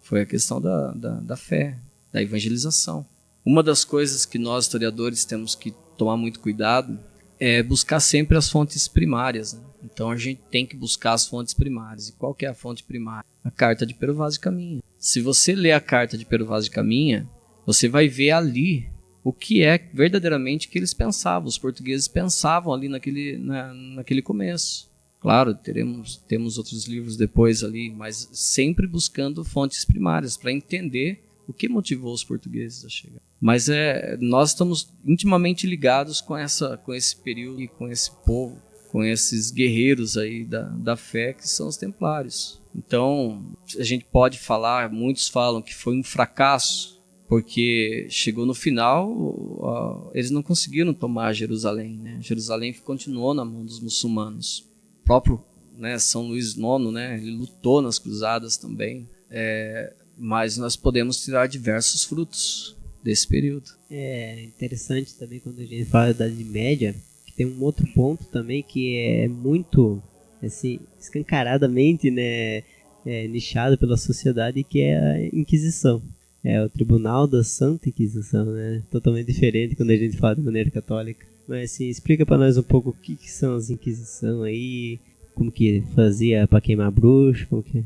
S2: foi a questão da fé, da evangelização. Uma das coisas que nós historiadores temos que tomar muito cuidado é buscar sempre as fontes primárias, né? Então a gente tem que buscar as fontes primárias. E qual que é a fonte primária? A carta de Pero Vaz de Caminha. Se você ler a carta de Pero Vaz de Caminha, você vai ver ali o que é verdadeiramente que eles pensavam. Os portugueses pensavam ali naquele começo. Claro, temos outros livros depois ali, mas sempre buscando fontes primárias para entender o que motivou os portugueses a chegar. Mas nós estamos intimamente ligados com esse período e com esse povo, com esses guerreiros aí da fé que são os templários. Então, a gente pode falar, muitos falam que foi um fracasso, porque chegou no final, eles não conseguiram tomar Jerusalém, né? Jerusalém continuou na mão dos muçulmanos. O próprio, né, São Luís IX, né, ele lutou nas cruzadas também, mas nós podemos tirar diversos frutos desse período.
S3: É interessante também quando a gente fala da Idade Média, que tem um outro ponto também que é muito... assim, escancaradamente, né, nichado pela sociedade, que é a Inquisição. É o Tribunal da Santa Inquisição, né? Totalmente diferente quando a gente fala de maneira católica. Mas assim, explica pra nós um pouco o que são as Inquisição aí, como que fazia pra queimar bruxo, como que...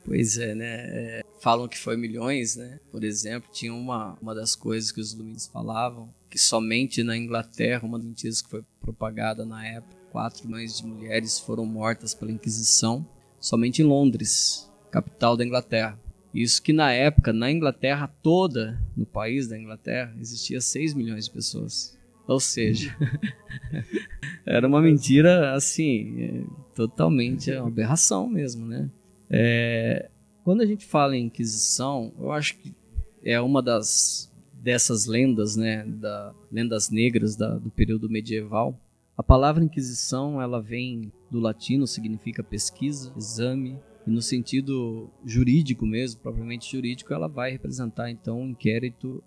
S2: Pois é, né? Falam que foi milhões, né? Por exemplo, tinha uma das coisas que os iluministas falavam, que somente na Inglaterra, uma das mentiras que foi propagada na época, 4 milhões de mulheres foram mortas pela Inquisição, somente em Londres, capital da Inglaterra. Isso que na época, na Inglaterra toda, no país da Inglaterra, existia 6 milhões de pessoas. Ou seja, era uma mentira, assim, totalmente uma aberração mesmo, né? Quando a gente fala em Inquisição, eu acho que é uma dessas lendas, né, lendas negras do período medieval. A palavra Inquisição, ela vem do latino, significa pesquisa, exame, e no sentido jurídico mesmo, propriamente jurídico, ela vai representar então um inquérito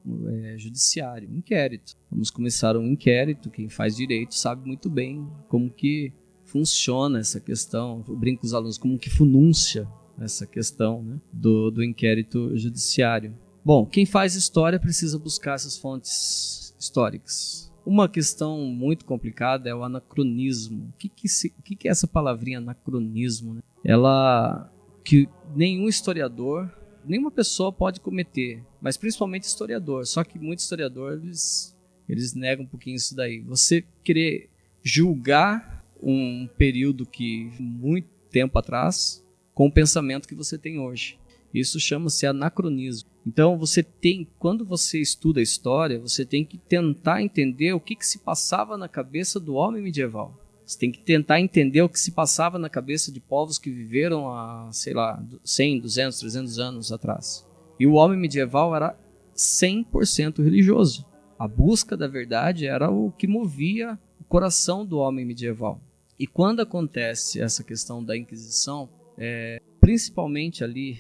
S2: judiciário, um inquérito. Vamos começar um inquérito, quem faz direito sabe muito bem como que funciona essa questão, eu brinco com os alunos, como que funúncia essa questão, né, do inquérito judiciário. Bom, quem faz história precisa buscar essas fontes históricas. Uma questão muito complicada é o anacronismo. O que é essa palavrinha anacronismo, né? Que nenhum historiador, nenhuma pessoa pode cometer, mas principalmente historiador. Só que muitos historiadores, eles negam um pouquinho isso daí. Você querer julgar um período que muito tempo atrás com o pensamento que você tem hoje. Isso chama-se anacronismo. Então, quando você estuda a história, você tem que tentar entender o que se passava na cabeça do homem medieval. Você tem que tentar entender o que se passava na cabeça de povos que viveram há, 100, 200, 300 anos atrás. E o homem medieval era 100% religioso. A busca da verdade era o que movia o coração do homem medieval. E quando acontece essa questão da Inquisição, principalmente ali...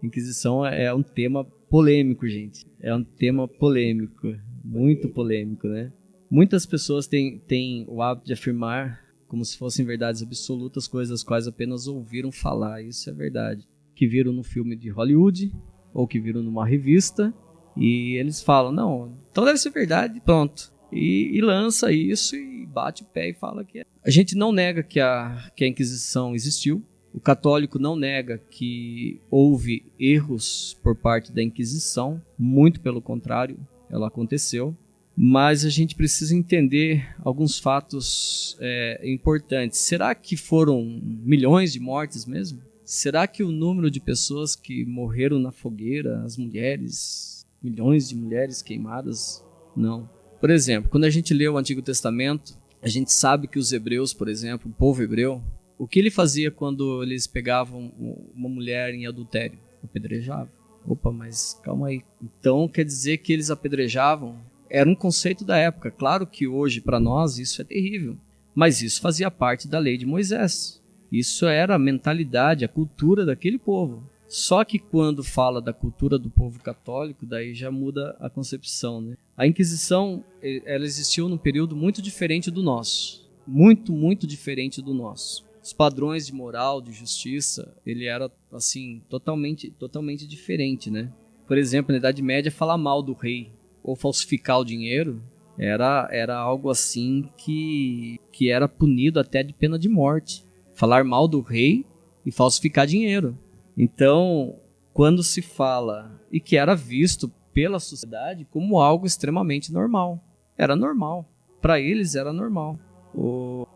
S2: Inquisição é um tema polêmico, gente. É um tema polêmico, muito polêmico, né? Muitas pessoas têm o hábito de afirmar como se fossem verdades absolutas, coisas das quais apenas ouviram falar. Isso é verdade. Que viram no filme de Hollywood, ou que viram numa revista, e eles falam, não, então deve ser verdade, pronto. E lança isso e bate o pé e fala que é. A gente não nega que a Inquisição existiu. O católico não nega que houve erros por parte da Inquisição, muito pelo contrário, ela aconteceu. Mas a gente precisa entender alguns fatos importantes. Será que foram milhões de mortes mesmo? Será que o número de pessoas que morreram na fogueira, as mulheres, milhões de mulheres queimadas? Não. Por exemplo, quando a gente lê o Antigo Testamento, a gente sabe que os hebreus, por exemplo, o povo hebreu, o que ele fazia quando eles pegavam uma mulher em adultério? Apedrejavam. Opa, mas calma aí. Então quer dizer que eles apedrejavam? Era um conceito da época. Claro que hoje, para nós, isso é terrível. Mas isso fazia parte da lei de Moisés. Isso era a mentalidade, a cultura daquele povo. Só que quando fala da cultura do povo católico, daí já muda a concepção, né? A Inquisição, ela existiu num período muito diferente do nosso. Muito, muito diferente do nosso. Os padrões de moral, de justiça, ele era, assim, totalmente diferente, né? Por exemplo, na Idade Média, falar mal do rei ou falsificar o dinheiro era algo assim que era punido até de pena de morte. Falar mal do rei e falsificar dinheiro. Então, quando se fala, e que era visto pela sociedade como algo extremamente normal. Era normal. Para eles era normal.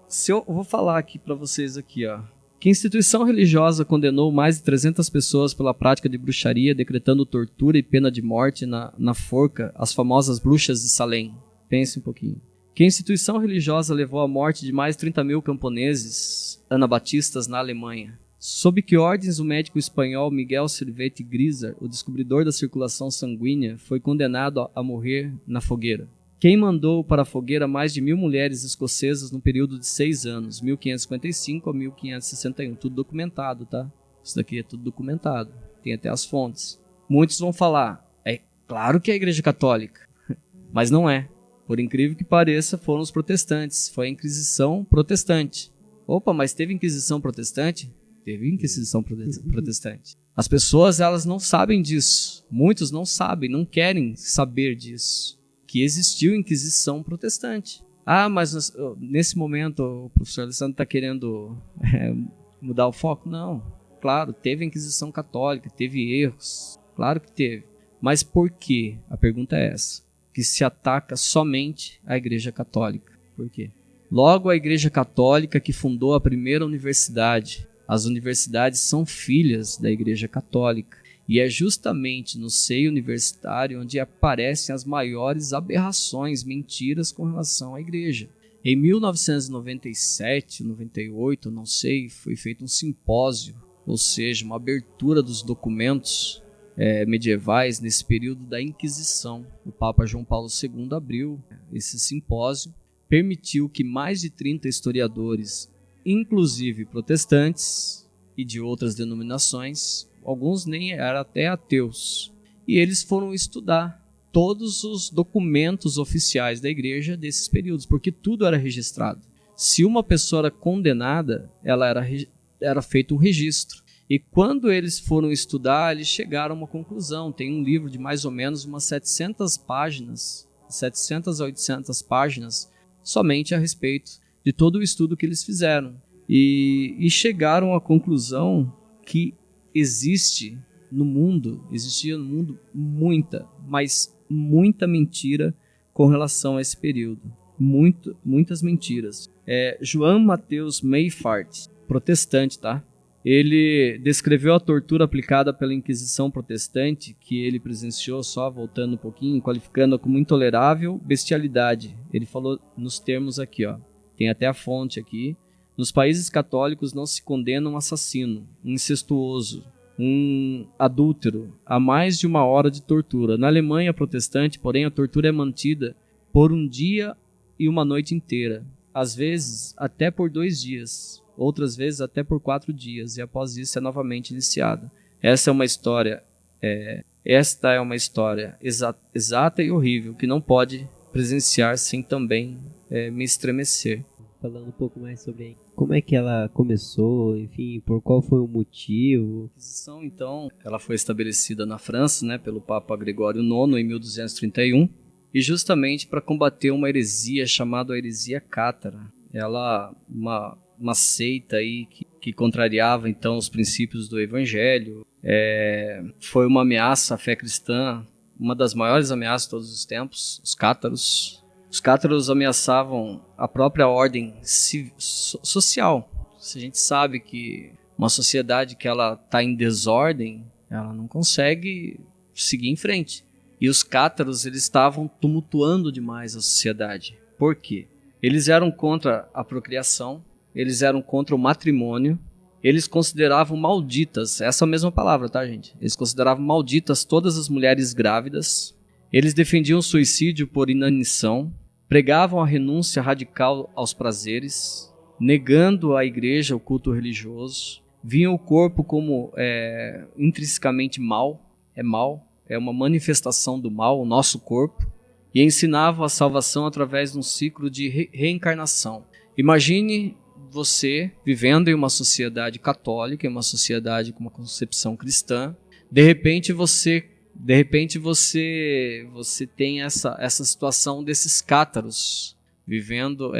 S2: Se eu vou falar aqui para vocês aqui, ó. Que instituição religiosa condenou mais de 300 pessoas pela prática de bruxaria, decretando tortura e pena de morte na forca, as famosas bruxas de Salem? Pense um pouquinho. Que instituição religiosa levou à morte de mais de 30 mil camponeses anabatistas na Alemanha? Sob que ordens o médico espanhol Miguel Silvete Grisar, o descobridor da circulação sanguínea, foi condenado a morrer na fogueira? Quem mandou para a fogueira mais de 1.000 mulheres escocesas no período de 6 anos, 1555 a 1561? Tudo documentado, tá? Isso daqui é tudo documentado. Tem até as fontes. Muitos vão falar, é claro que é a Igreja Católica, mas não é. Por incrível que pareça, foram os protestantes. Foi a Inquisição protestante. Opa, mas teve Inquisição protestante? Teve Inquisição protestante. As pessoas, elas não sabem disso. Muitos não sabem, não querem saber disso. Que existiu Inquisição protestante. Ah, mas nesse momento o professor Alessandro está querendo mudar o foco? Não. Claro, teve a Inquisição católica, teve erros. Claro que teve. Mas por quê? A pergunta é essa. Que se ataca somente a Igreja Católica. Por quê? Logo, a Igreja Católica que fundou a primeira universidade. As universidades são filhas da Igreja Católica. E é justamente no seio universitário onde aparecem as maiores aberrações, mentiras com relação à igreja. Em 1997, 98, não sei, foi feito um simpósio, ou seja, uma abertura dos documentos medievais nesse período da Inquisição. O Papa João Paulo II abriu esse simpósio, permitiu que mais de 30 historiadores, inclusive protestantes e de outras denominações, alguns nem eram até ateus, e eles foram estudar todos os documentos oficiais da igreja desses períodos, porque tudo era registrado. Se uma pessoa era condenada, era feito um registro. E quando eles foram estudar, eles chegaram a uma conclusão. Tem um livro de mais ou menos umas 700 páginas, 700 a 800 páginas, somente a respeito de todo o estudo que eles fizeram. E chegaram à conclusão que existia no mundo muita, mas muita mentira com relação a esse período. Muitas mentiras. João Mateus Mayfart, protestante, tá? ele descreveu a tortura aplicada pela Inquisição protestante, que ele presenciou, só voltando um pouquinho, qualificando-a como intolerável bestialidade. Ele falou nos termos aqui, ó, tem até a fonte aqui. Nos países católicos não se condena um assassino, um incestuoso, um adúltero a mais de 1 hora de tortura. Na Alemanha protestante, porém, a tortura é mantida por 1 dia e 1 noite inteira, às vezes até por 2 dias, outras vezes até por 4 dias, e após isso é novamente iniciada. Esta é uma história exata e horrível, que não pode presenciar sem também me estremecer.
S3: Falando um pouco mais sobre como é que ela começou, enfim, por qual foi o motivo.
S2: A Inquisição, então, ela foi estabelecida na França, né, pelo Papa Gregório IX em 1231, e justamente para combater uma heresia chamada heresia cátara. Ela, uma seita aí que contrariava então os princípios do Evangelho, foi uma ameaça à fé cristã, uma das maiores ameaças de todos os tempos, os cátaros. Os cátaros ameaçavam a própria ordem social. Se a gente sabe que uma sociedade que ela está em desordem, ela não consegue seguir em frente. E os cátaros, eles estavam tumultuando demais a sociedade. Por quê? Eles eram contra a procriação, eles eram contra o matrimônio, eles consideravam malditas, essa mesma palavra, tá, gente? Eles consideravam malditas todas as mulheres grávidas. Eles defendiam o suicídio por inanição, pregavam a renúncia radical aos prazeres, negando à igreja o culto religioso, viam o corpo como intrinsecamente mal, é uma manifestação do mal, o nosso corpo, e ensinavam a salvação através de um ciclo de reencarnação. Imagine você vivendo em uma sociedade católica, em uma sociedade com uma concepção cristã, de repente você tem essa situação desses cátaros vivendo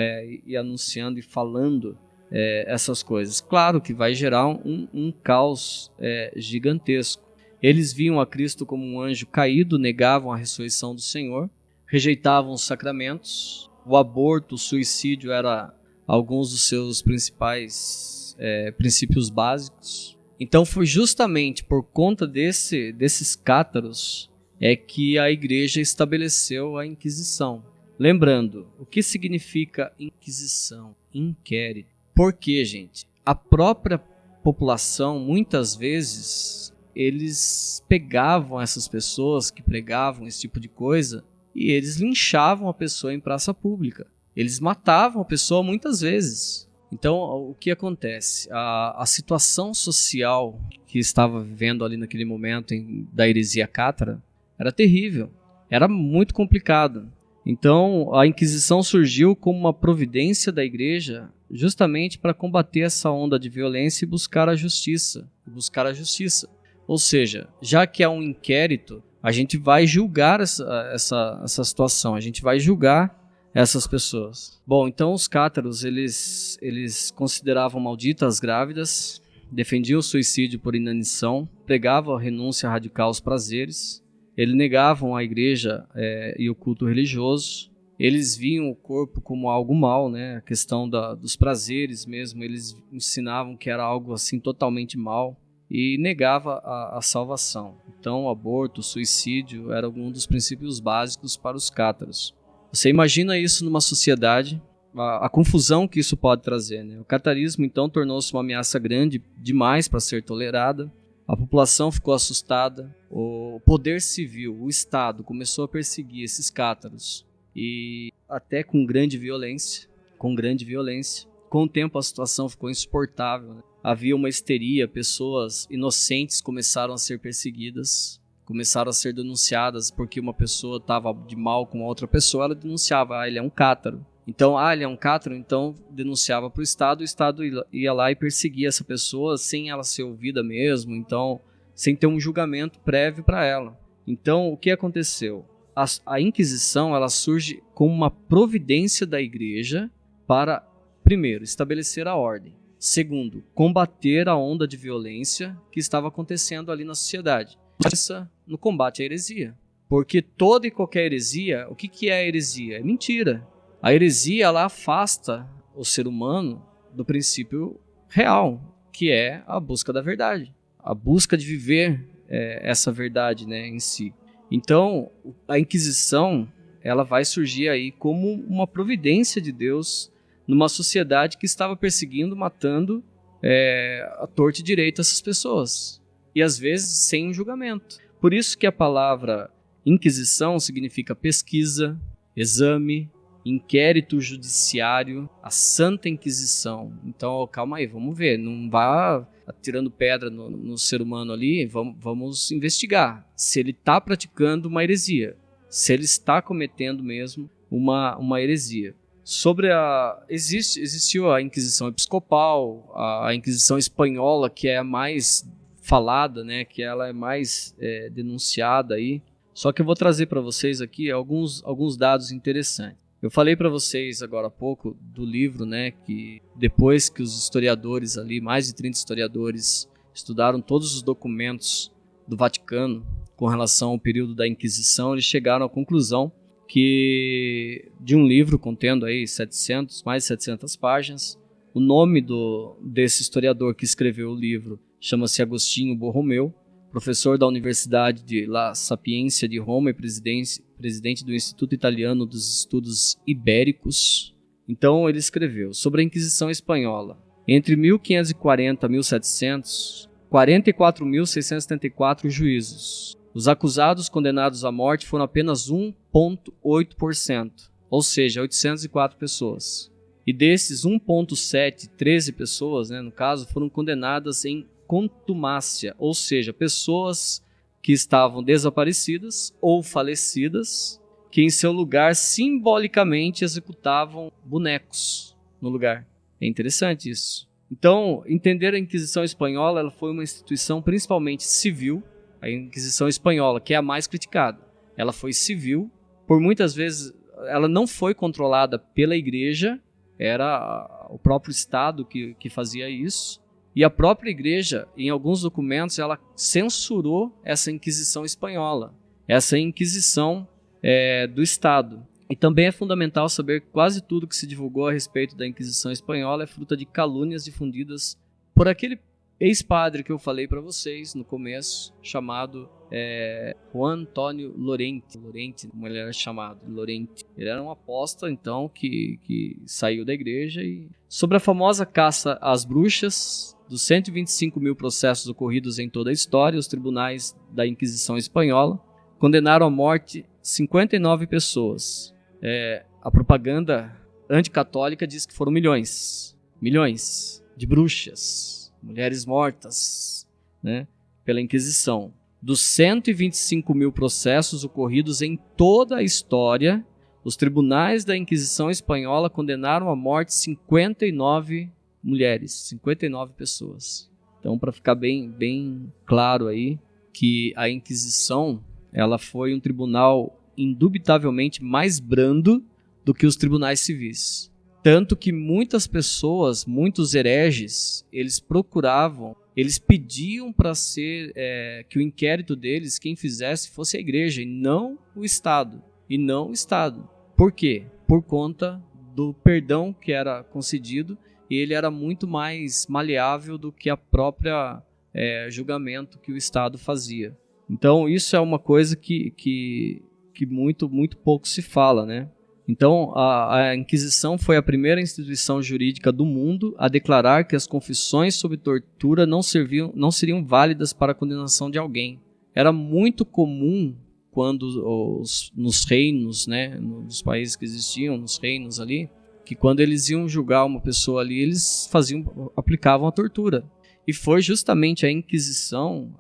S2: e anunciando e falando essas coisas. Claro que vai gerar um caos gigantesco. Eles viam a Cristo como um anjo caído, negavam a ressurreição do Senhor, rejeitavam os sacramentos, o aborto, o suicídio era alguns dos seus principais princípios básicos. Então foi justamente por conta desses cátaros que a igreja estabeleceu a Inquisição. Lembrando, o que significa Inquisição? Inquérito. Por quê, gente? A própria população, muitas vezes, eles pegavam essas pessoas que pregavam esse tipo de coisa e eles linchavam a pessoa em praça pública. Eles matavam a pessoa muitas vezes. Então, o que acontece? A situação social que estava vivendo ali naquele momento da heresia cátara era terrível, era muito complicado. Então, a Inquisição surgiu como uma providência da igreja justamente para combater essa onda de violência e buscar a justiça. Ou seja, já que é um inquérito, a gente vai julgar essa situação, a gente vai julgar essas pessoas. Bom, então os cátaros, eles consideravam malditas as grávidas, defendiam o suicídio por inanição, pregavam a renúncia radical aos prazeres, eles negavam a igreja e o culto religioso, eles viam o corpo como algo mal, né? A questão dos prazeres mesmo, eles ensinavam que era algo assim totalmente mal e negava a salvação. Então o aborto, o suicídio era algum dos princípios básicos para os cátaros. Você imagina isso numa sociedade, a confusão que isso pode trazer, né? O catarismo, então, tornou-se uma ameaça grande demais para ser tolerada. A população ficou assustada. O poder civil, o Estado, começou a perseguir esses cátaros. E até com grande violência. Com o tempo, a situação ficou insuportável, né? Havia uma histeria, pessoas inocentes começaram a ser perseguidas. Começaram a ser denunciadas porque uma pessoa estava de mal com outra pessoa, ela denunciava, ele é um cátaro. Então, ele é um cátaro, então denunciava para o Estado ia lá e perseguia essa pessoa sem ela ser ouvida mesmo, então sem ter um julgamento prévio para ela. Então, o que aconteceu? A Inquisição, ela surge como uma providência da igreja para, primeiro, estabelecer a ordem. Segundo, combater a onda de violência que estava acontecendo ali na sociedade. No combate à heresia. Porque toda e qualquer heresia, o que é a heresia? É mentira. A heresia, ela afasta o ser humano do princípio real. que é a busca da verdade, a busca de viver essa verdade, né, em si. Então, a Inquisição, ela vai surgir aí como uma providência de Deus numa sociedade que estava perseguindo, matando a torta e direito essas pessoas. E às vezes sem um julgamento. Por isso que a palavra Inquisição significa pesquisa, exame, inquérito judiciário, a Santa Inquisição. Então, calma aí, vamos ver. Não vá atirando pedra no ser humano ali, vamos investigar se ele está praticando uma heresia, se ele está cometendo mesmo uma heresia. Existiu a Inquisição Episcopal, a Inquisição Espanhola, que é a mais falada, né, que ela é mais denunciada aí. Só que eu vou trazer para vocês aqui alguns dados interessantes. Eu falei para vocês agora há pouco do livro, né, que depois que os historiadores ali, mais de 30 historiadores, estudaram todos os documentos do Vaticano com relação ao período da Inquisição, eles chegaram à conclusão que de um livro contendo aí mais de 700 páginas, o nome desse historiador que escreveu o livro chama-se Agostinho Borromeu, professor da Universidade de La Sapienza de Roma e presidente do Instituto Italiano dos Estudos Ibéricos. Então ele escreveu sobre a Inquisição Espanhola. Entre 1540 e 1700, 44.674 juízos. Os acusados condenados à morte foram apenas 1,8%, ou seja, 804 pessoas. E desses 1,7, 13 pessoas, né, no caso, foram condenadas em contumácia, ou seja, pessoas que estavam desaparecidas ou falecidas, que em seu lugar simbolicamente executavam bonecos no lugar. É interessante isso. Então, entender a Inquisição Espanhola, ela foi uma instituição principalmente civil, a Inquisição Espanhola, que é a mais criticada. Ela foi civil, por muitas vezes ela não foi controlada pela igreja, era o próprio Estado que fazia isso. E a própria igreja, em alguns documentos, ela censurou essa Inquisição Espanhola, essa Inquisição do Estado. E também é fundamental saber que quase tudo que se divulgou a respeito da Inquisição Espanhola é fruto de calúnias difundidas por aquele ex-padre que eu falei para vocês no começo, chamado Juan Antônio Lorente, como ele era chamado, Lorente. Ele era um apóstolo, então, que saiu da igreja. E sobre a famosa caça às bruxas, dos 125 mil processos ocorridos em toda a história, os tribunais da Inquisição Espanhola condenaram à morte 59 pessoas. A propaganda anticatólica diz que foram milhões de bruxas, mulheres mortas, né, pela Inquisição. Dos 125 mil processos ocorridos em toda a história, os tribunais da Inquisição Espanhola condenaram à morte 59 mulheres, 59 pessoas. Então, para ficar bem claro aí, que a Inquisição, ela foi um tribunal indubitavelmente mais brando do que os tribunais civis. Tanto que muitas pessoas, muitos hereges, eles pediam para ser que o inquérito deles, quem fizesse, fosse a igreja e não o Estado. Por quê? Por conta do perdão que era concedido, e ele era muito mais maleável do que a própria julgamento que o Estado fazia. Então isso é uma coisa que muito pouco se fala, né? Então, a Inquisição foi a primeira instituição jurídica do mundo a declarar que as confissões sob tortura não seriam válidas para a condenação de alguém. Era muito comum quando nos reinos, né, nos países que existiam, nos reinos ali, que quando eles iam julgar uma pessoa ali, eles aplicavam a tortura. E foi justamente a Inquisição,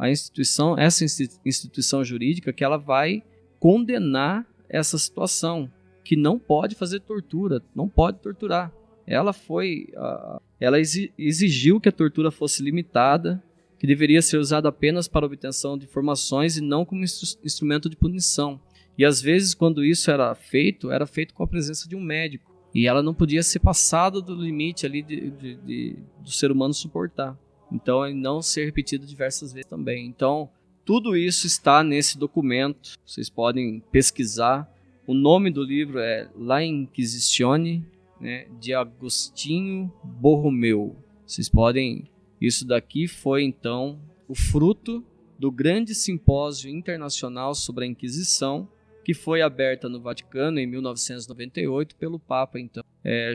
S2: essa instituição jurídica, que ela vai condenar essa situação, que não pode fazer tortura, não pode torturar. Ela exigiu que a tortura fosse limitada, que deveria ser usada apenas para obtenção de informações e não como instrumento de punição. E às vezes, quando isso era feito com a presença de um médico. E ela não podia ser passada do limite ali do ser humano suportar. Então, e não ser repetido diversas vezes também. Então, tudo isso está nesse documento. Vocês podem pesquisar. O nome do livro é La Inquisizione, né, de Agostinho Borromeu. Vocês podem Isso daqui foi, então, o fruto do grande simpósio internacional sobre a Inquisição, que foi aberta no Vaticano em 1998 pelo Papa, então,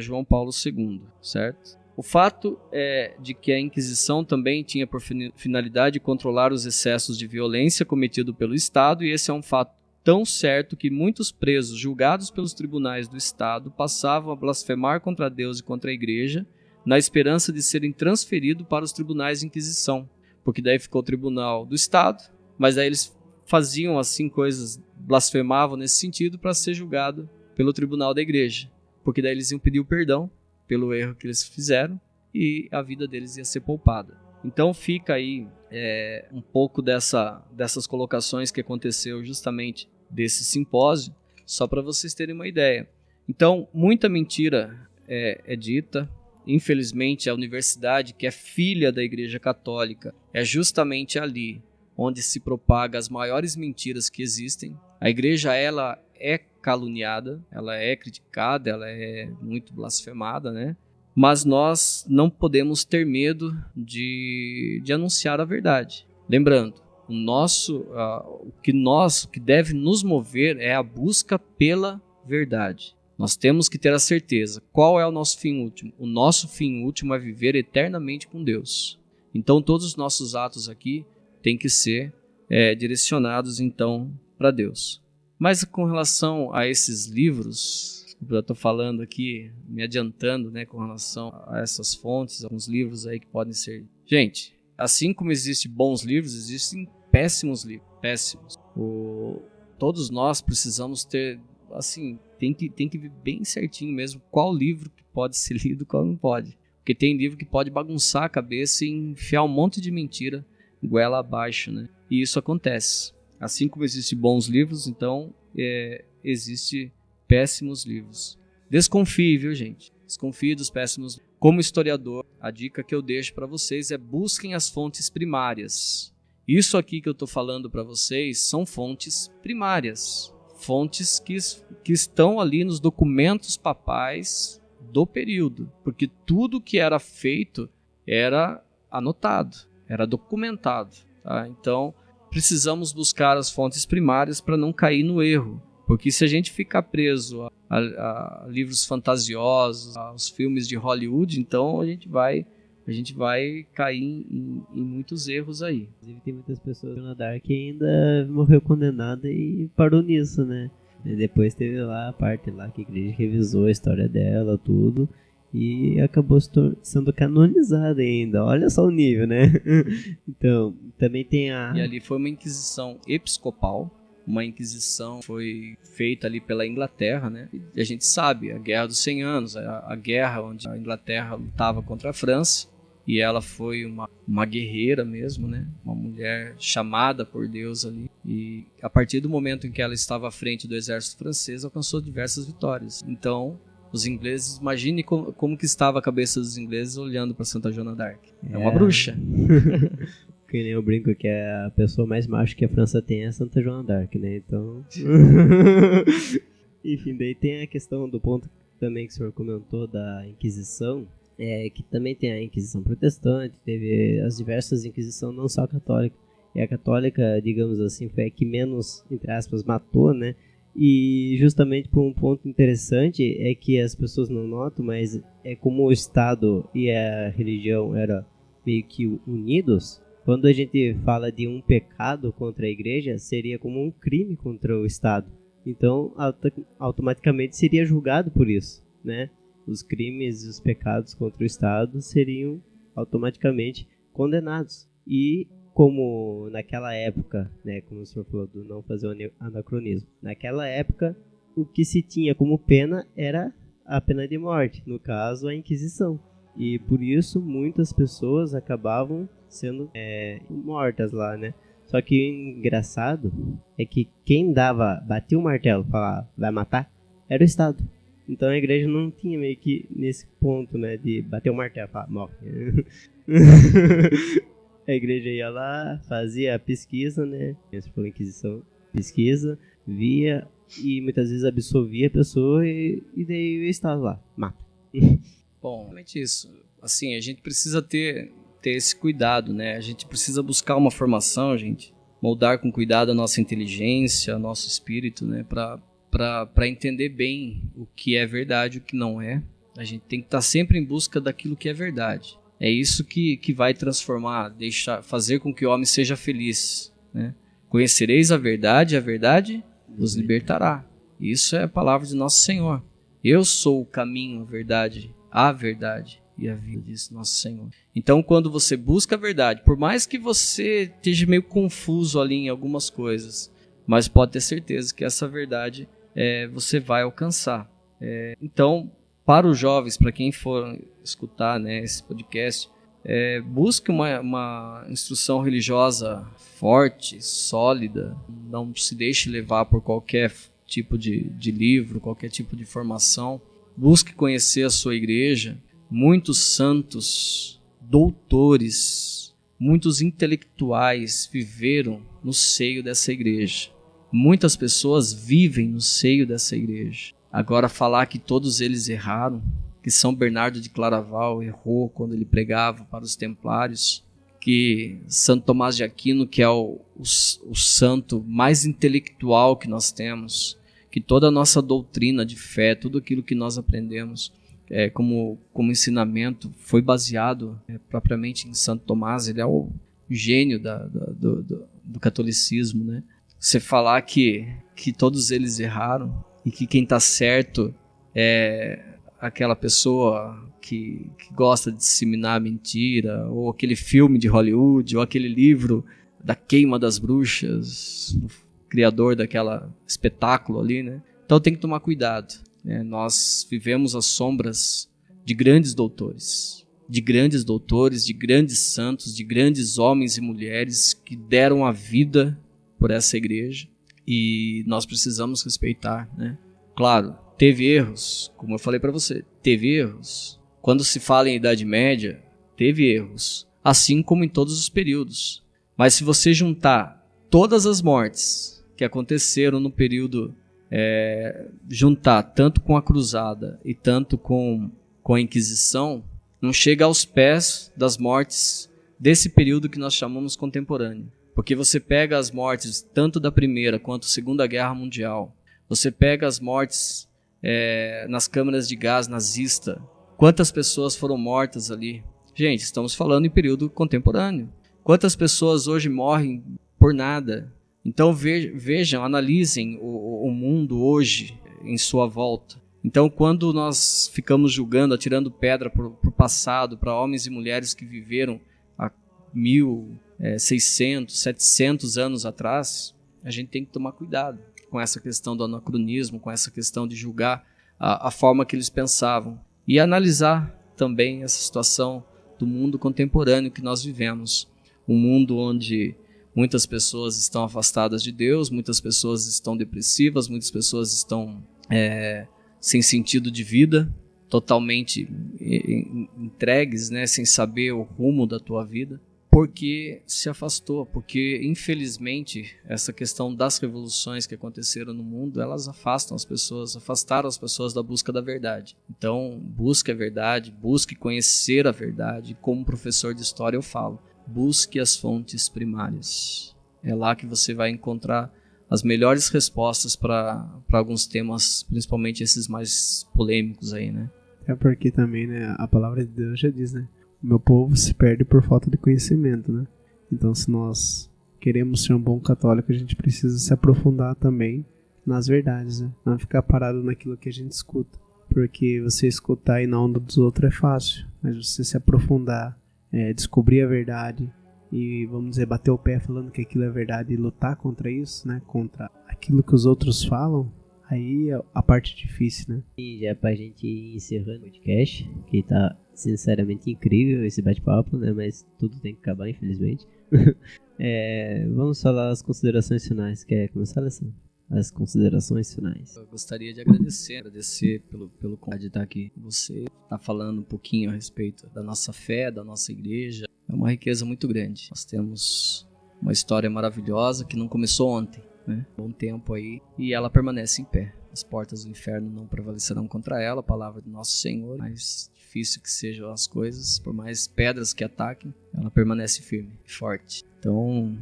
S2: João Paulo II, certo? O fato é de que a Inquisição também tinha por finalidade controlar os excessos de violência cometidos pelo Estado, e esse é um fato tão certo que muitos presos julgados pelos tribunais do Estado passavam a blasfemar contra Deus e contra a Igreja, na esperança de serem transferidos para os tribunais de Inquisição, porque daí ficou o tribunal do Estado, mas daí eles faziam assim coisas, blasfemavam nesse sentido para ser julgado pelo tribunal da Igreja, porque daí eles iam pedir o perdão pelo erro que eles fizeram e a vida deles ia ser poupada. Então fica aí um pouco dessas colocações que aconteceu justamente desse simpósio, só para vocês terem uma ideia. Então, muita mentira é dita. Infelizmente, a universidade, que é filha da Igreja Católica, é justamente ali onde se propaga as maiores mentiras que existem. A Igreja, ela é caluniada, ela é criticada, ela é muito blasfemada, né? Mas nós não podemos ter medo de anunciar a verdade. Lembrando, o que deve nos mover é a busca pela verdade. Nós temos que ter a certeza. Qual é o nosso fim último? O nosso fim último é viver eternamente com Deus. Então todos os nossos atos aqui têm que ser direcionados então para Deus. Mas com relação a esses livros, eu estou falando aqui, me adiantando, né, com relação a essas fontes, alguns livros aí que podem ser... Gente, assim como existem bons livros, existem péssimos livros, péssimos. Todos nós precisamos ter, assim, tem que ver bem certinho mesmo qual livro que pode ser lido e qual não pode. Porque tem livro que pode bagunçar a cabeça e enfiar um monte de mentira goela abaixo, né? E isso acontece. Assim como existem bons livros, então existe péssimos livros. Desconfie, viu, gente? Desconfie dos péssimos livros. Como historiador, a dica que eu deixo para vocês é busquem as fontes primárias. Isso aqui que eu estou falando para vocês são fontes primárias. Fontes que estão ali nos documentos papais do período. Porque tudo que era feito era anotado, era documentado. Tá? Então, precisamos buscar as fontes primárias para não cair no erro. Porque se a gente ficar preso a livros fantasiosos, aos filmes de Hollywood, então a gente vai cair em muitos erros aí.
S3: Inclusive tem muitas pessoas na Dark que ainda morreu condenada e parou nisso, né? E depois teve lá a parte lá que a igreja revisou a história dela, tudo, e acabou sendo canonizada ainda. Olha só o nível, né? Então, também tem
S2: E ali foi uma inquisição episcopal. Uma inquisição foi feita ali pela Inglaterra, né? E a gente sabe, a Guerra dos 100 Anos, a guerra onde a Inglaterra lutava contra a França, e ela foi uma guerreira mesmo, né? Uma mulher chamada por Deus ali, e a partir do momento em que ela estava à frente do exército francês, alcançou diversas vitórias. Então, os ingleses, imagine como que estava a cabeça dos ingleses olhando para Santa Joana d'Arc. É uma bruxa.
S3: Que nem eu brinco que a pessoa mais macho que a França tem é Santa Joana d'Arc, né? Então... Enfim, daí tem a questão do ponto também que o senhor comentou da Inquisição, que também tem a Inquisição protestante, teve as diversas Inquisições, não só a católica. E a católica, digamos assim, foi a que menos, entre aspas, matou, né? E justamente por um ponto interessante é que as pessoas não notam, mas é como o Estado e a religião eram meio que unidos. Quando a gente fala de um pecado contra a igreja, seria como um crime contra o Estado. Então, automaticamente seria julgado por isso, né? Os crimes e os pecados contra o Estado seriam automaticamente condenados. E como naquela época, né, como o senhor falou, do não fazer o anacronismo, naquela época o que se tinha como pena era a pena de morte, no caso a Inquisição. E por isso muitas pessoas acabavam sendo mortas lá, né? Só que o engraçado é que quem batia o martelo, falava, vai matar, era o Estado. Então a igreja não tinha meio que nesse ponto, né, de bater o martelo, falar, morre. A igreja ia lá, fazia a pesquisa, né? Essa foi a Inquisição, pesquisa, via e muitas vezes absolvia a pessoa e daí o Estado lá, mata.
S2: Bom, realmente isso. Assim, a gente precisa ter ter esse cuidado, né? A gente precisa buscar uma formação, gente, moldar com cuidado a nossa inteligência, nosso espírito, né? Para entender bem o que é verdade e o que não é. A gente tem que estar sempre em busca daquilo que é verdade. É isso que vai transformar, fazer com que o homem seja feliz, né? Conhecereis a verdade vos libertará. Isso é a palavra de nosso Senhor. Eu sou o caminho, a verdade e a vida, disse nosso Senhor. Então, quando você busca a verdade, por mais que você esteja meio confuso ali em algumas coisas, mas pode ter certeza que essa verdade você vai alcançar. Então, para os jovens, para quem for escutar, né, esse podcast, busque uma instrução religiosa forte, sólida. Não se deixe levar por qualquer tipo de livro, qualquer tipo de formação. Busque conhecer a sua igreja. Muitos santos, doutores, muitos intelectuais viveram no seio dessa igreja. Muitas pessoas vivem no seio dessa igreja. Agora, falar que todos eles erraram, que São Bernardo de Claraval errou quando ele pregava para os templários, que Santo Tomás de Aquino, que é o santo mais intelectual que nós temos, que toda a nossa doutrina de fé, tudo aquilo que nós aprendemos como ensinamento, foi baseado propriamente em Santo Tomás. Ele é o gênio do catolicismo, né? Você falar que todos eles erraram e que quem está certo é aquela pessoa que gosta de disseminar mentira, ou aquele filme de Hollywood, ou aquele livro da queima das bruxas, o criador daquela espetáculo ali, né? Então tem que tomar cuidado. Nós vivemos às sombras de grandes doutores, de grandes santos, de grandes homens e mulheres que deram a vida por essa igreja, e nós precisamos respeitar, né? Claro, teve erros, como eu falei para você, teve erros. Quando se fala em Idade Média, teve erros, assim como em todos os períodos. Mas se você juntar todas as mortes que aconteceram no período, juntar tanto com a Cruzada e tanto com a Inquisição, não chega aos pés das mortes desse período que nós chamamos contemporâneo. Porque você pega as mortes tanto da Primeira quanto da Segunda Guerra Mundial, você pega as mortes nas câmaras de gás nazista, quantas pessoas foram mortas ali? Gente, estamos falando em período contemporâneo. Quantas pessoas hoje morrem por nada? Então vejam, analisem o mundo hoje em sua volta. Então, quando nós ficamos julgando, atirando pedra para o passado, para homens e mulheres que viveram há 1.600, 700 anos atrás, a gente tem que tomar cuidado com essa questão do anacronismo, com essa questão de julgar a forma que eles pensavam. E analisar também essa situação do mundo contemporâneo que nós vivemos. Um mundo onde muitas pessoas estão afastadas de Deus, muitas pessoas estão depressivas, muitas pessoas estão sem sentido de vida, totalmente entregues, né, sem saber o rumo da tua vida, porque se afastou, porque infelizmente essa questão das revoluções que aconteceram no mundo, elas afastaram as pessoas da busca da verdade. Então, busque a verdade, busque conhecer a verdade. Como professor de história eu falo, busque as fontes primárias. É lá que você vai encontrar as melhores respostas para alguns temas, principalmente esses mais polêmicos aí, né?
S1: É porque também, né, a palavra de Deus já diz, né? O meu povo se perde por falta de conhecimento, né? Então, se nós queremos ser um bom católico, a gente precisa se aprofundar também nas verdades, né? Não ficar parado naquilo que a gente escuta. Porque você escutar e na onda dos outros é fácil, mas você se aprofundar, descobrir a verdade e, vamos dizer, bater o pé falando que aquilo é verdade e lutar contra isso, né? Contra aquilo que os outros falam, aí é a parte difícil, né?
S3: E já pra gente ir encerrando o podcast, que tá sinceramente incrível esse bate-papo, né? Mas tudo tem que acabar, infelizmente. Vamos falar as considerações finais. Quer começar, Alessandro? As considerações finais.
S2: Eu gostaria de agradecer pelo convite de estar aqui. Você está falando um pouquinho a respeito da nossa fé, da nossa igreja. É uma riqueza muito grande. Nós temos uma história maravilhosa que não começou ontem, né? Bom tempo aí, e ela permanece em pé. as portas do inferno não prevalecerão contra ela, a palavra do nosso Senhor. Mais difícil que sejam as coisas, por mais pedras que ataquem, ela permanece firme, forte. Então,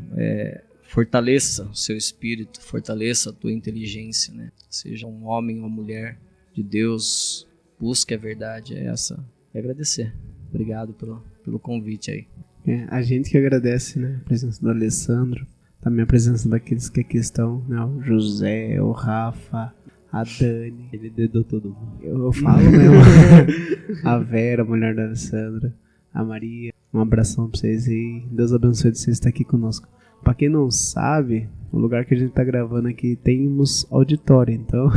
S2: fortaleça o seu espírito, fortaleça a tua inteligência, né? Seja um homem ou mulher de Deus, busque a verdade, é agradecer. Obrigado pelo convite aí.
S1: A gente que agradece, né, a presença do Alessandro, também a presença daqueles que aqui estão, né, o José, o Rafa, a Dani.
S3: Ele dedou todo mundo.
S1: Eu falo mesmo. A Vera, a mulher da Alessandra, a Maria. Um abração pra vocês e Deus abençoe de vocês estar aqui conosco. Pra quem não sabe, o lugar que a gente tá gravando aqui temos auditório, então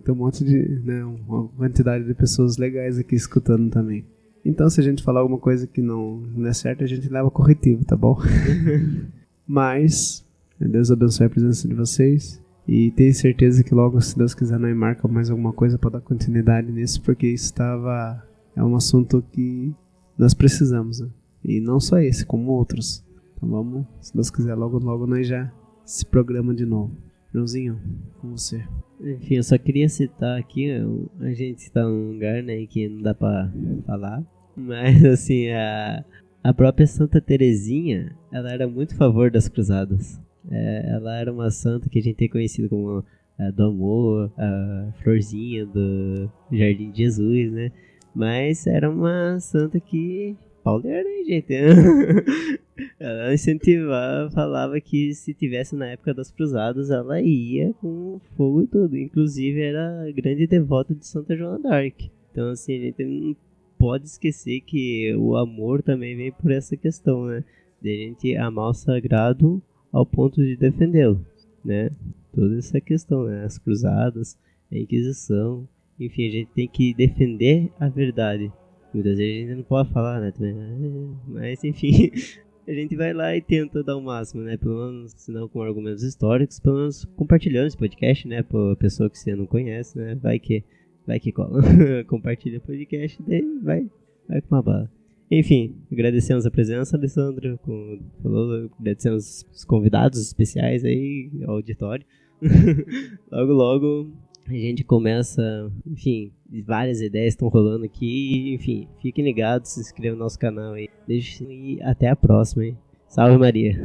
S1: tem um monte de, né, uma quantidade de pessoas legais aqui escutando também. Então se a gente falar alguma coisa que não é certa, a gente leva corretivo, tá bom? Mas Deus abençoe a presença de vocês e tenho certeza que logo, se Deus quiser, nós marca mais alguma coisa para dar continuidade nisso, porque isso é um assunto que nós precisamos, né? E não só esse, como outros. Então vamos, se Deus quiser, logo nós já se programa de novo. Joãozinho, com você.
S3: Enfim, eu só queria citar aqui, a gente está num lugar, né, que não dá pra falar, mas assim, a própria Santa Teresinha, ela era muito a favor das cruzadas. Ela era uma santa que a gente tem conhecido como a do amor, a florzinha do Jardim de Jesus, né, mas era uma santa que pauleira, hein, gente? Ela incentivava, falava que se tivesse na época das cruzadas, ela ia com fogo e tudo. Inclusive, era grande devota de Santa Joana d'Arc. Então, assim, a gente não pode esquecer que o amor também vem por essa questão, né? De a gente amar o sagrado ao ponto de defendê-lo, né? Toda essa questão, né? As cruzadas, a Inquisição, enfim, a gente tem que defender a verdade. Muitas vezes a gente não pode falar, né? Mas enfim, a gente vai lá e tenta dar o máximo, né? Pelo menos, se não com argumentos históricos, pelo menos compartilhando esse podcast, né? Pra pessoa que você não conhece, né? Vai que cola. Compartilha o podcast, daí vai com uma bala. Enfim, agradecemos a presença, Alessandro, como falou, agradecemos os convidados especiais aí, ao auditório. Logo a gente começa, enfim, várias ideias estão rolando aqui, enfim, fiquem ligados, se inscrevam no nosso canal aí. E até a próxima, hein? Salve Maria!